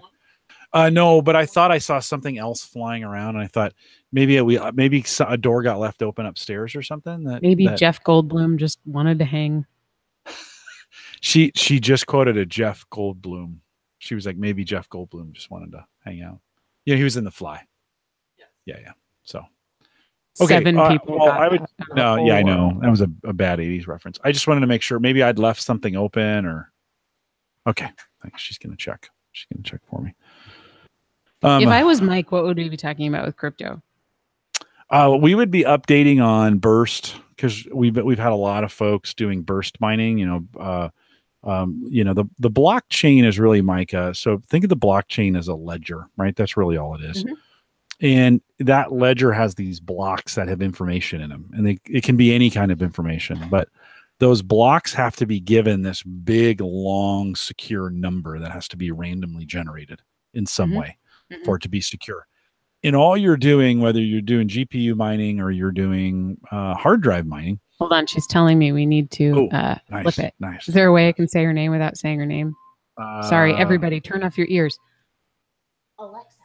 No, but I thought I saw something else flying around, and I thought maybe a door got left open upstairs or something. That Jeff Goldblum just wanted to hang. She just quoted a Jeff Goldblum. She was like, maybe Jeff Goldblum just wanted to hang out. Yeah, he was in The Fly. Yeah. So. Okay, 7 people. Well, I know that was a bad 80s reference. I just wanted to make sure maybe I'd left something open or. Okay, thanks. She's gonna check. She's gonna check for me. If I was Mike, what would we be talking about with crypto? We would be updating on Burst, because we've had a lot of folks doing Burst mining. The blockchain is really, Micah. So think of the blockchain as a ledger, right? That's really all it is. Mm-hmm. And that ledger has these blocks that have information in them, and it can be any kind of information, but those blocks have to be given this big, long, secure number that has to be randomly generated in some way for it to be secure. And all you're doing, whether you're doing GPU mining or you're doing hard drive mining. Hold on. She's telling me we need to flip it. Nice. Is there a way I can say her name without saying her name? Sorry, everybody, turn off your ears. Alexa.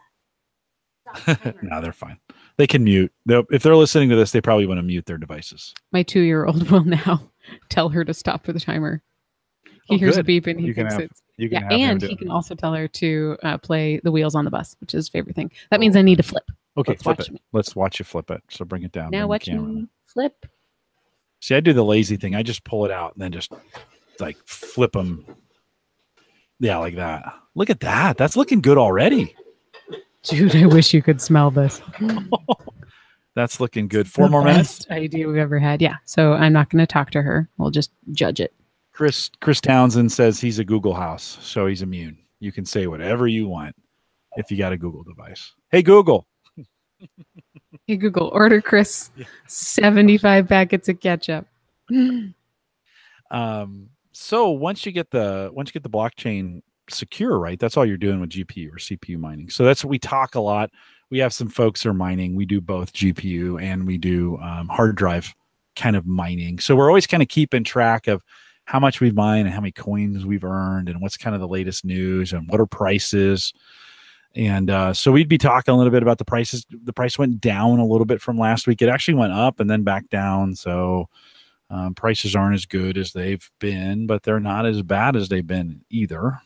No, they're fine. They can mute. If they're listening to this, they probably want to mute their devices. My 2-year-old will now tell her to stop for the timer. He hears a beep and he thinks it's... and he can also tell her to play The Wheels on the Bus, which is his favorite thing. That means I need to flip. Okay, flip it. Let's watch you flip it. So bring it down. Now watch me flip. See, I do the lazy thing. I just pull it out and then just like flip them. Yeah, like that. Look at that. That's looking good already. Dude, I wish you could smell this. That's looking good. 4 more minutes. Best idea we've ever had. Yeah. So I'm not going to talk to her. We'll just judge it. Chris Townsend says he's a Google house, so he's immune. You can say whatever you want if you got a Google device. Hey, Google. Hey, Google, order Chris 75 packets of ketchup. So once you get the blockchain secure, right? That's all you're doing with GPU or CPU mining. So that's what we talk a lot. We have some folks who are mining. We do both GPU and we do hard drive kind of mining. So we're always kind of keeping track of how much we've mined and how many coins we've earned and what's kind of the latest news and what are prices. And so we'd be talking a little bit about the prices. The price went down a little bit from last week. It actually went up and then back down. So prices aren't as good as they've been, but they're not as bad as they've been either.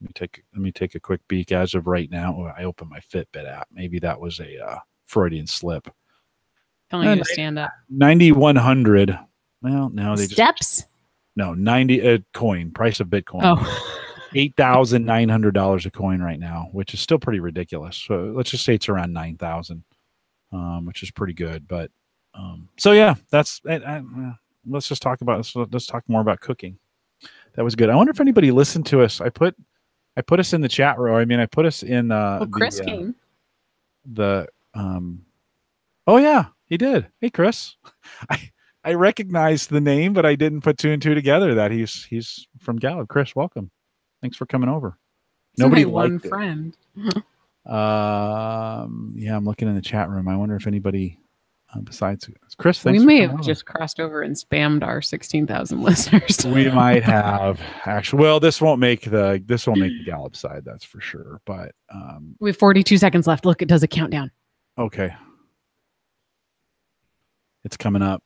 Let me take a quick peek as of right now. Oh, I opened my Fitbit app. Maybe that was a Freudian slip. Telling you to stand up. 9,100. Well, no, they steps. No, 90 coin price of Bitcoin. Oh, $8,900 a coin right now, which is still pretty ridiculous. So let's just say it's around 9,000, which is pretty good. But so yeah, that's. Let's just talk about. Let's talk more about cooking. That was good. I wonder if anybody listened to us. I put us in the chat row. I mean, I put us in. Chris came. Oh yeah, he did. Hey, Chris. I recognized the name, but I didn't put 2 and 2 together that he's from Gallup. Chris, welcome. Thanks for coming over. Nobody liked one friend. Yeah, I'm looking in the chat room. I wonder if anybody besides Chris. We Thanks may for have coming just crossed over and spammed our 16,000 listeners. We might have actually. Well, this won't make the Gallup side, that's for sure. But we have 42 seconds left. Look, it does a countdown. Okay, it's coming up.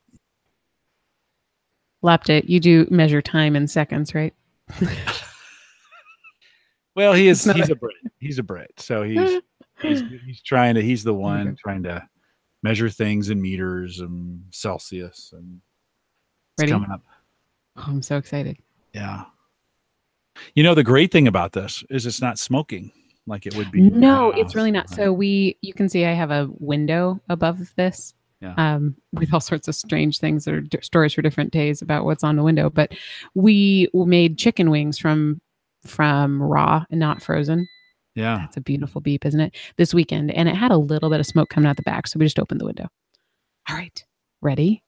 Lapta, you do measure time in seconds, right? Well, he's a Brit. He's a Brit, so he's trying to. He's the one trying to measure things in meters and Celsius, and it's Ready? coming up. Oh, I'm so excited. Yeah. You know, the great thing about this is it's not smoking like it would be. No, it's really not. So you can see I have a window above this. Yeah. With all sorts of strange things that are stories for different days about what's on the window. But we made chicken wings from raw and not frozen. Yeah. That's a beautiful beep, isn't it? This weekend. And it had a little bit of smoke coming out the back. So we just opened the window. All right. Ready?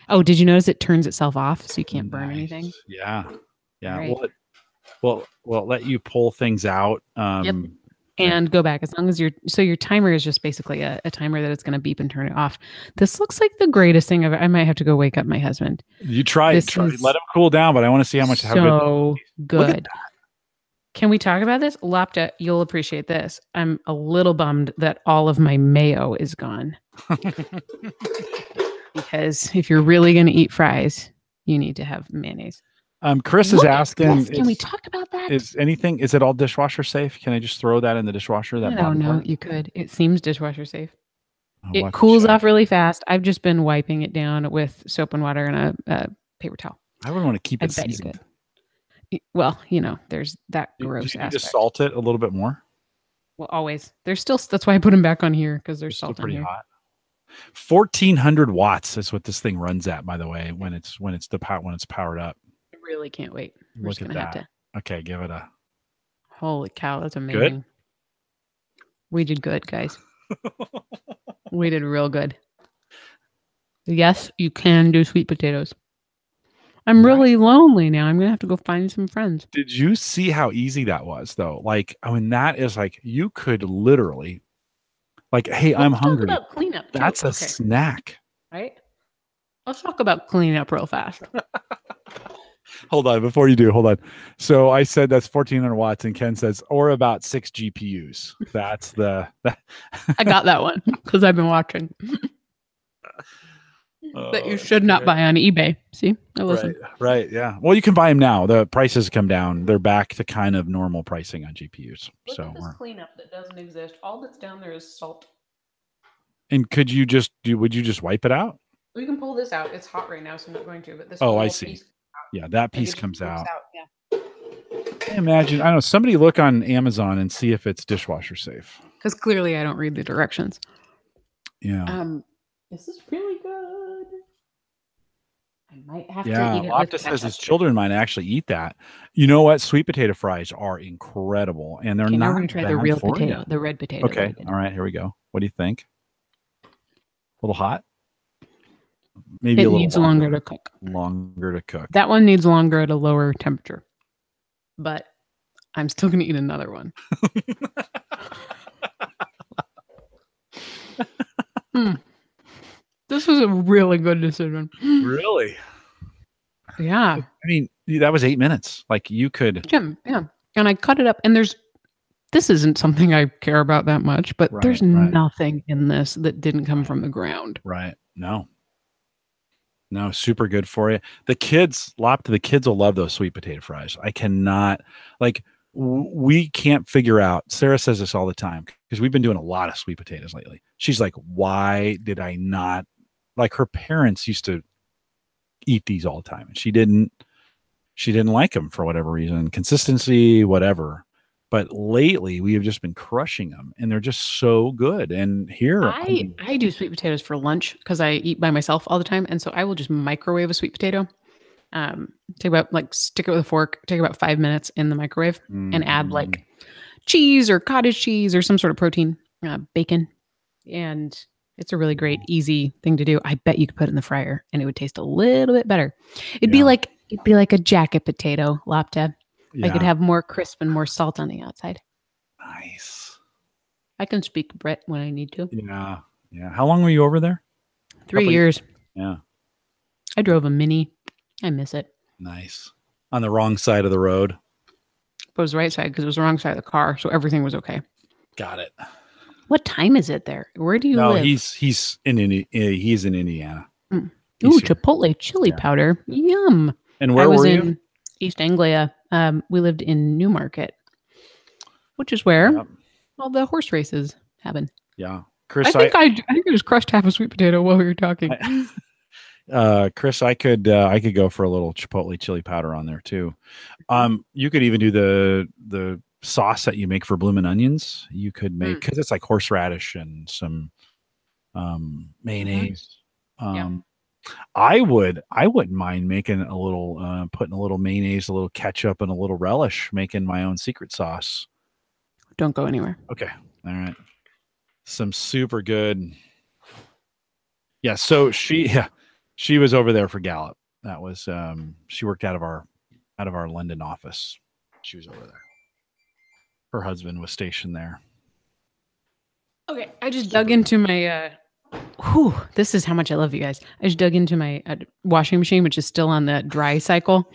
Oh, did you notice it turns itself off so you can't burn anything? Yeah. Yeah. Right. Well, let you pull things out. Yep. And go back as long as your timer is just basically a timer that it's going to beep and turn it off. This looks like the greatest thing ever. I might have to go wake up my husband. You try let him cool down, but I want to see how much. So good. Can we talk about this? Lapta, you'll appreciate this. I'm a little bummed that all of my mayo is gone. Because if you're really going to eat fries, you need to have mayonnaise. Chris is asking, yes, can we talk about that? Is it all dishwasher safe? Can I just throw that in the dishwasher? No, you could. It seems dishwasher safe. It cools off really fast. I've just been wiping it down with soap and water and a paper towel. I wouldn't want to keep it seasoned. Well, there's that gross aspect. You just salt it a little bit more? Well, always. That's why I put them back on here, because there's salt on here. Hot. 1,400 watts is what this thing runs at, by the way, when it's powered up. I really can't wait. Look at that. Okay, give it a. Holy cow, that's amazing. Good? We did good, guys. We did real good. Yes, you can do sweet potatoes. I'm really lonely now. I'm going to have to go find some friends. Did you see how easy that was, though? Like, I mean, that is like, you could literally, like, hey, I'm hungry. Talk about cleanup, too. That's a snack. Right? Let's talk about cleanup real fast. Hold on, before you do, hold on. So I said that's 1,400 watts, and Ken says, or about 6 GPUs. That's the. I got that one because I've been watching. That you should not buy on eBay. See? I listen. Right, yeah. Well, you can buy them now. The prices come down. They're back to kind of normal pricing on GPUs. Look at this cleanup that doesn't exist. All that's down there is salt. And would you just wipe it out? We can pull this out. It's hot right now, so I'm not going to. But this. Oh, I see. Yeah, that piece comes out. Yeah. I imagine. I don't know. Somebody look on Amazon and see if it's dishwasher safe. Because clearly, I don't read the directions. Yeah. This is really good. I might have to eat it. Loftus says his children might actually eat that. You know what? Sweet potato fries are incredible, and they're not. Now we're gonna try the real potato, the red potato. Okay. All right. Here we go. What do you think? A little hot? Maybe a little. It needs longer to cook. Longer to cook. That one needs longer at a lower temperature. But I'm still gonna eat another one. This was a really good decision. Really? Yeah. I mean, that was 8 minutes. Like, you could. Yeah. And I cut it up, and this isn't something I care about that much, but there's nothing in this that didn't come from the ground. Right. No, super good for you. The kids will love those sweet potato fries. I cannot, like, we can't figure out. Sarah says this all the time because we've been doing a lot of sweet potatoes lately. She's like, why did I not, like, her parents used to eat these all the time, and she didn't like them for whatever reason, consistency, whatever. But lately we have just been crushing them, and they're just so good. And here I do sweet potatoes for lunch because I eat by myself all the time. And so I will just microwave a sweet potato. Stick it with a fork, take about 5 minutes in the microwave and add like cheese or cottage cheese or some sort of protein, bacon. And it's a really great, easy thing to do. I bet you could put it in the fryer and it would taste a little bit better. It'd be like a jacket potato, Lapta. Yeah. I could have more crisp and more salt on the outside. Nice. I can speak Brit when I need to. Yeah. Yeah. How long were you over there? 3 years. Yeah. I drove a Mini. I miss it. Nice. On the wrong side of the road. But it was the right side because it was the wrong side of the car, so everything was okay. Got it. What time is it there? Where do you No, live? he's in Indiana. Mm. Ooh, Eastern. Chipotle chili powder. Yum. And where were you? In East Anglia. We lived in Newmarket, which is where all the horse races happen. Yeah. Chris, I think I just crushed half a sweet potato while we were talking. Chris, I could go for a little Chipotle chili powder on there too. You could even do the sauce that you make for bloomin' onions. You could make, because it's like horseradish and some mayonnaise. I wouldn't mind making a little putting a little mayonnaise, a little ketchup, and a little relish, making my own secret sauce. Don't go anywhere. Okay. All right. Some super good. Yeah. So she was over there for Gallup. That was she worked out of our London office. She was over there. Her husband was stationed there. Okay, I just dug into my this is how much I love you guys. I just dug into my washing machine, which is still on the dry cycle.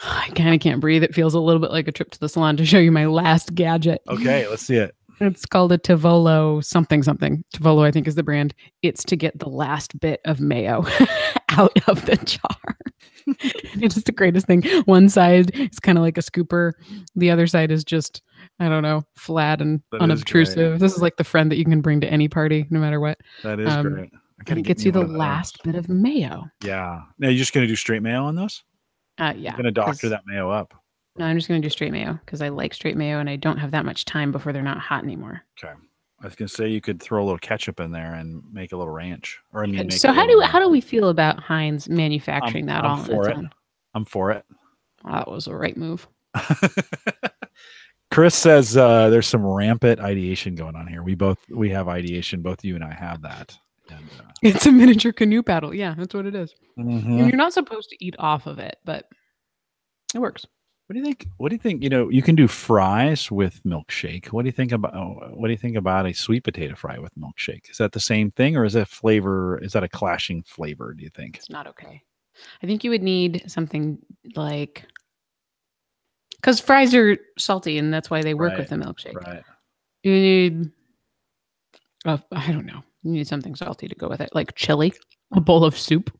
I kind of can't breathe. It feels a little bit like a trip to the salon to show you my last gadget. Okay, let's see it. It's called a Tivolo something. Tivolo, I think, is the brand. It's to get the last bit of mayo out of the jar. It's just the greatest thing. One side is kind of like a scooper. The other side is just, I don't know, flat and unobtrusive. This is like the friend that you can bring to any party, no matter what. That is great. And it gets you the last bit of mayo. Yeah. Now you're just going to do straight mayo on those? Yeah. You're going to doctor that mayo up. No, I'm just going to do straight mayo because I like straight mayo and I don't have that much time before they're not hot anymore. Okay. I was going to say you could throw a little ketchup in there and make a little ranch. Or I mean, so how do we feel about Heinz manufacturing that all on its own? I'm for it. That was a right move. Chris says there's some rampant ideation going on here. We have ideation. Both you and I have that. And, it's a miniature canoe paddle. Yeah, that's what it is. Mm-hmm. And you're not supposed to eat off of it, but it works. What do you think? What do you think? You can do fries with milkshake. What do you think about a sweet potato fry with milkshake? Is that the same thing, or is that a clashing flavor? Do you think it's not okay? I think you would need something like, because fries are salty, and that's why they work with the milkshake. Right. You need, I don't know. You need something salty to go with it, like chili, a bowl of soup,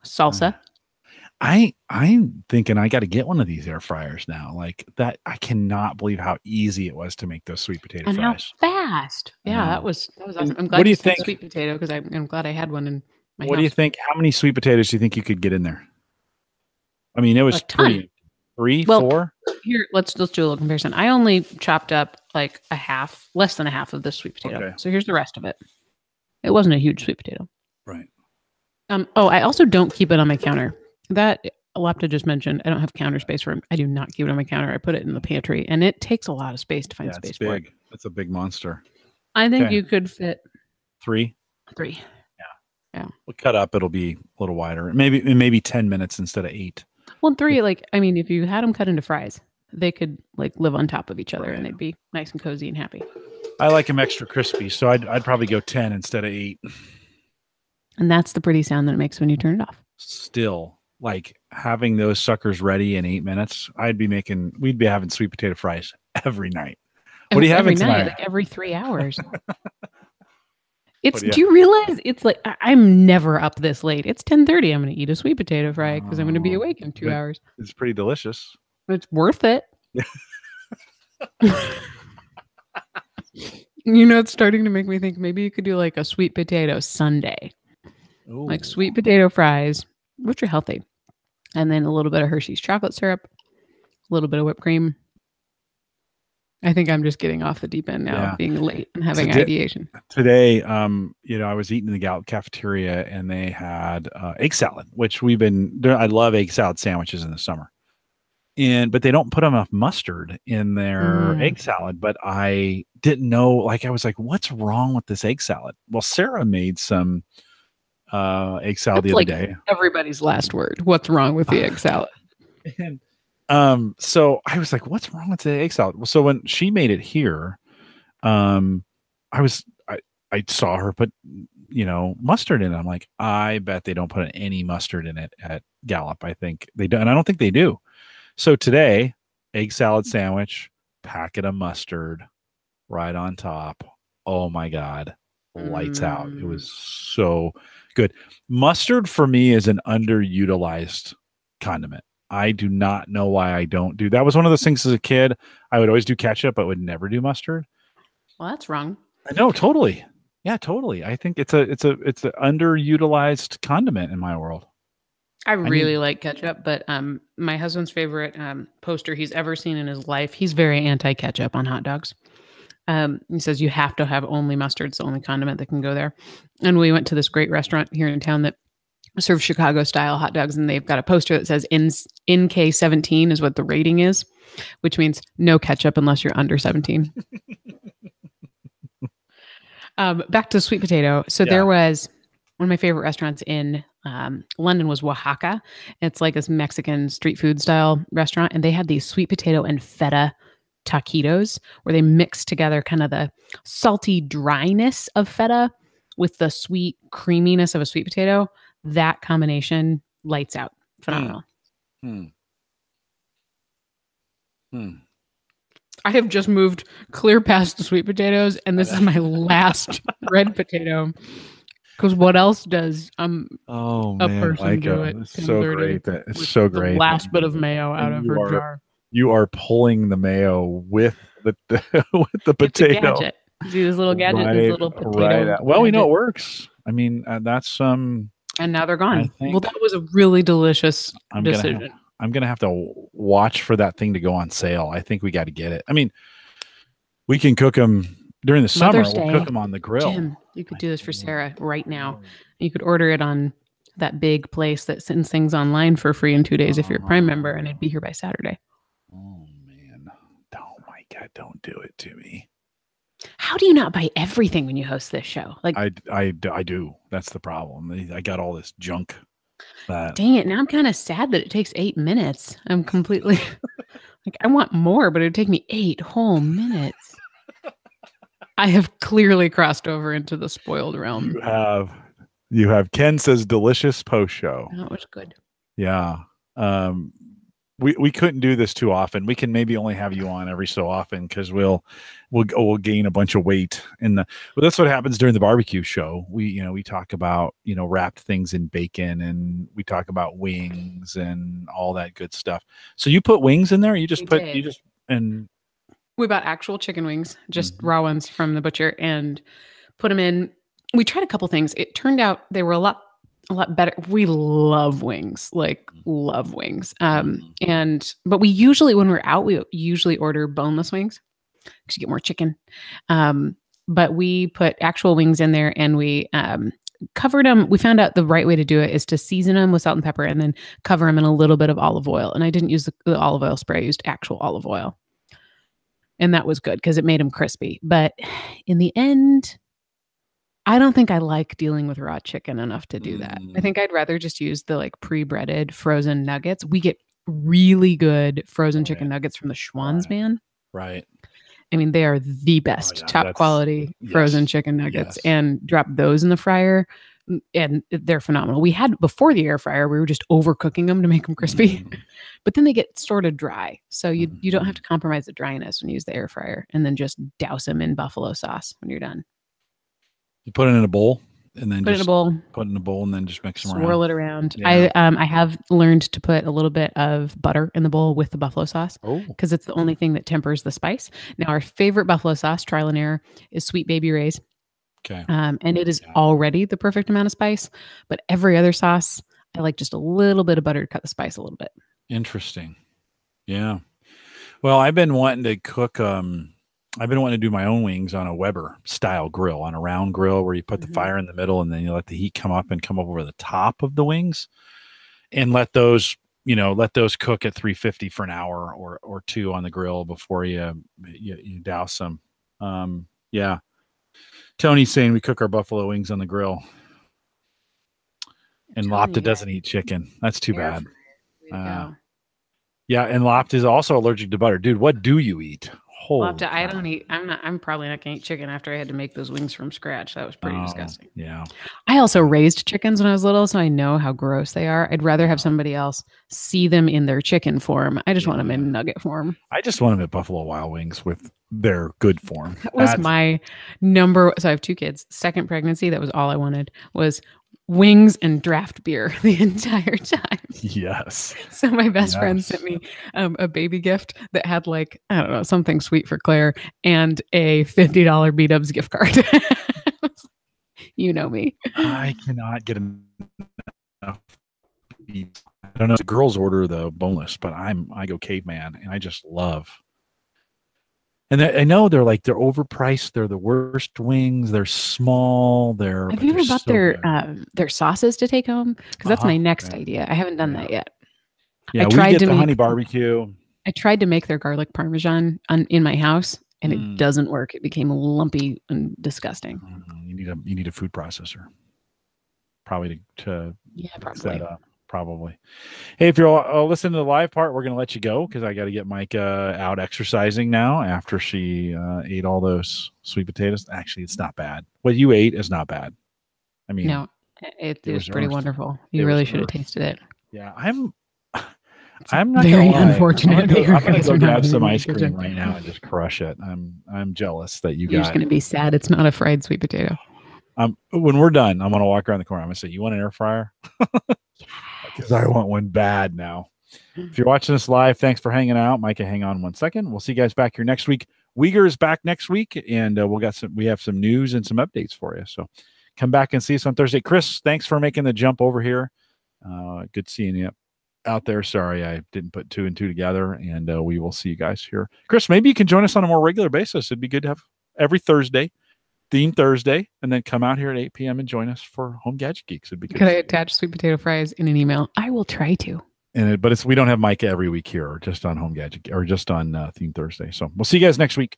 salsa. I'm thinking I got to get one of these air fryers now. Like that, I cannot believe how easy it was to make those sweet potato fries. How fast! Yeah, that was awesome. I'm glad what do you think? Sweet potato, because I'm glad I had one in my What house. do you think? How many sweet potatoes do you think you could get in there? I mean, it was three, 4. Here, let's do a little comparison. I only chopped up like less than a half of this sweet potato. Okay. So here's the rest of it. It wasn't a huge sweet potato. Right. I also don't keep it on my counter. That Alapta just mentioned, I don't have counter space for it. I do not keep it on my counter. I put it in the pantry, and it takes a lot of space to find space for it. It's a big monster. I think you could fit 3. 3. Yeah. We'll cut up. It'll be a little wider. Maybe 10 minutes instead of 8. Well, 3, if you had them cut into fries, they could live on top of each other, and they'd be nice and cozy and happy. I like them extra crispy, so I'd probably go 10 instead of 8. And that's the pretty sound that it makes when you turn it off. Still, having those suckers ready in 8 minutes, we'd be having sweet potato fries every night. What are you having tonight? Every 3 hours. Do you realize it's I'm never up this late. It's 10:30. I'm going to eat a sweet potato fry because I'm going to be awake in 2 hours. It's pretty delicious. It's worth it. It's starting to make me think maybe you could do a sweet potato sundae. Ooh. Like sweet potato fries, which are healthy. And then a little bit of Hershey's chocolate syrup, a little bit of whipped cream. I think I'm just getting off the deep end now, being late and having ideation. Today, I was eating in the Gallup cafeteria and they had egg salad, which I love egg salad sandwiches in the summer. But they don't put enough mustard in their egg salad. But I didn't know, I was like, what's wrong with this egg salad? Well, Sarah made some egg salad the other day. Everybody's last word. What's wrong with the egg salad? So I was like, what's wrong with the egg salad? Well, so when she made it here, I was I saw her put mustard in it. I'm like, I bet they don't put any mustard in it at Gallup. I think they do, and I don't think they do. So today, egg salad sandwich, packet of mustard right on top. Oh my God. Lights out. It was so good. Mustard for me is an underutilized condiment. I do not know why I don't do that. Was one of those things as a kid. I would always do ketchup, but would never do mustard. Well, that's wrong. I know, totally. Yeah, totally. I think it's an underutilized condiment in my world. I really like ketchup, but my husband's favorite poster he's ever seen in his life, he's very anti-ketchup on hot dogs. He says you have to have only mustard. It's the only condiment that can go there. And we went to this great restaurant here in town that serves Chicago-style hot dogs, and they've got a poster that says NK17 is what the rating is, which means no ketchup unless you're under 17. Back to sweet potato. So there was one of my favorite restaurants in London was Oaxaca. It's like this Mexican street food style restaurant, and they had these sweet potato and feta taquitos where they mix together kind of the salty dryness of feta with the sweet creaminess of a sweet potato. That combination lights out. Phenomenal. I have just moved clear past the sweet potatoes, and this is my last red potato. Because what else does a person do it? It's so great. It's so great. The last bit of mayo out of her jar. You are pulling the mayo with the with the potato. Gadget. See this little gadget, this little potato. Right. Well, we know it works. I mean, that's And now they're gone. Well, that was a really delicious decision. I'm gonna have to watch for that thing to go on sale. I think we got to get it. I mean, we can cook them during the summer. We'll cook them on the grill. Jim, you could do this for Sarah right now. You could order it on that big place that sends things online for free in 2 days if you're a Prime member, and it'd be here by Saturday. Oh man! Oh my God! Don't do it to me. How do you not buy everything when you host this show? Like I do. That's the problem. I got all this junk. Dang it! Now I'm kind of sad that it takes 8 minutes. I'm completely like I want more, but it would take me 8 whole minutes. I have clearly crossed over into the spoiled realm. You have. Ken says delicious post show. That was good. Yeah. We couldn't do this too often. We can maybe only have you on every so often because we'll gain a bunch of weight but that's what happens during the barbecue show. We talk about wrapped things in bacon, and we talk about wings and all that good stuff. So you put wings in there? We bought actual chicken wings, just raw ones from the butcher, and put them in. We tried a couple things. It turned out they were a lot better. We love wings, love wings. But we usually, when we're out, we usually order boneless wings because you get more chicken. But we put actual wings in there, and we covered them. We found out the right way to do it is to season them with salt and pepper and then cover them in a little bit of olive oil. And I didn't use the olive oil spray. I used actual olive oil. And that was good because it made them crispy. But in the end, I don't think I like dealing with raw chicken enough to do that. I think I'd rather just use the pre-breaded frozen nuggets. We get really good frozen chicken nuggets from the Schwann's, man. Right. I mean, they are the best, top quality frozen chicken nuggets, and drop those in the fryer, and they're phenomenal. We had before the air fryer, we were just overcooking them to make them crispy, but then they get sort of dry. So you don't have to compromise the dryness when you use the air fryer, and then just douse them in buffalo sauce when you're done. You put it in a bowl and then put it in a bowl and then just mix them around. Swirl it around. Yeah. I have learned to put a little bit of butter in the bowl with the buffalo sauce because it's the only thing that tempers the spice. Now, our favorite buffalo sauce, trial and error, is Sweet Baby Ray's. Okay. And it is already the perfect amount of spice, but every other sauce, I like just a little bit of butter to cut the spice a little bit. Interesting. Yeah. Well, I've been wanting to cook, I've been wanting to do my own wings on a Weber style grill, on a round grill where you put the fire in the middle and then you let the heat come up over the top of the wings, and let those cook at 350 for an hour or two on the grill before you douse them. Yeah. Tony's saying we cook our buffalo wings on the grill. And Lopta doesn't eat chicken. That's too bad. Yeah, and Lopta is also allergic to butter. Dude, what do you eat? Holy I cow. don't eat. I'm probably not gonna eat chicken after I had to make those wings from scratch. That was pretty disgusting. Yeah. I also raised chickens when I was little, so I know how gross they are. I'd rather have somebody else see them in their chicken form. I just want them in nugget form. I just want them at Buffalo Wild Wings with their good form. That was my number. So I have 2 kids. Second pregnancy, that was all I wanted was wings and draft beer the entire time. Yes. So my best friend sent me a baby gift that had like, I don't know, something sweet for Claire and a $50 B-Dubs gift card. You know me. I cannot get enough. I don't know. The girls order the boneless, but I go caveman, and I just love. And I know they're overpriced. They're the worst wings. They're small. Have you ever bought their sauces to take home? Because that's my next idea. I haven't done that yet. Yeah, we get the honey barbecue. I tried to make their garlic parmesan in my house, and it doesn't work. It became lumpy and disgusting. You need a food processor, probably to fix that up. Probably. Hey, if you're listening to the live part, we're going to let you go because I got to get Micah out exercising now after she ate all those sweet potatoes. Actually, it's not bad. What you ate is not bad. I mean, no, it was pretty wonderful. You really should have tasted it. Yeah, I'm not very unfortunate. I'm going to go grab some ice cream right now and just crush it. I'm jealous that you're just going to be sad. It's not a fried sweet potato. When we're done, I'm going to walk around the corner. I'm going to say, "You want an air fryer?" Because I want one bad now. If you're watching this live, thanks for hanging out. Micah, hang on 1 second. We'll see you guys back here next week. Uyghur is back next week, and we have some news and some updates for you. So come back and see us on Thursday. Chris, thanks for making the jump over here. Good seeing you out there. Sorry, I didn't put 2 and 2 together, and we will see you guys here. Chris, maybe you can join us on a more regular basis. It'd be good to have every Thursday. Theme Thursday, and then come out here at 8 p.m. and join us for Home Gadget Geeks. It'd be good. Could I attach sweet potato fries in an email? I will try to. But we don't have Micah every week here, or just on Home Gadget, or just on Theme Thursday. So we'll see you guys next week.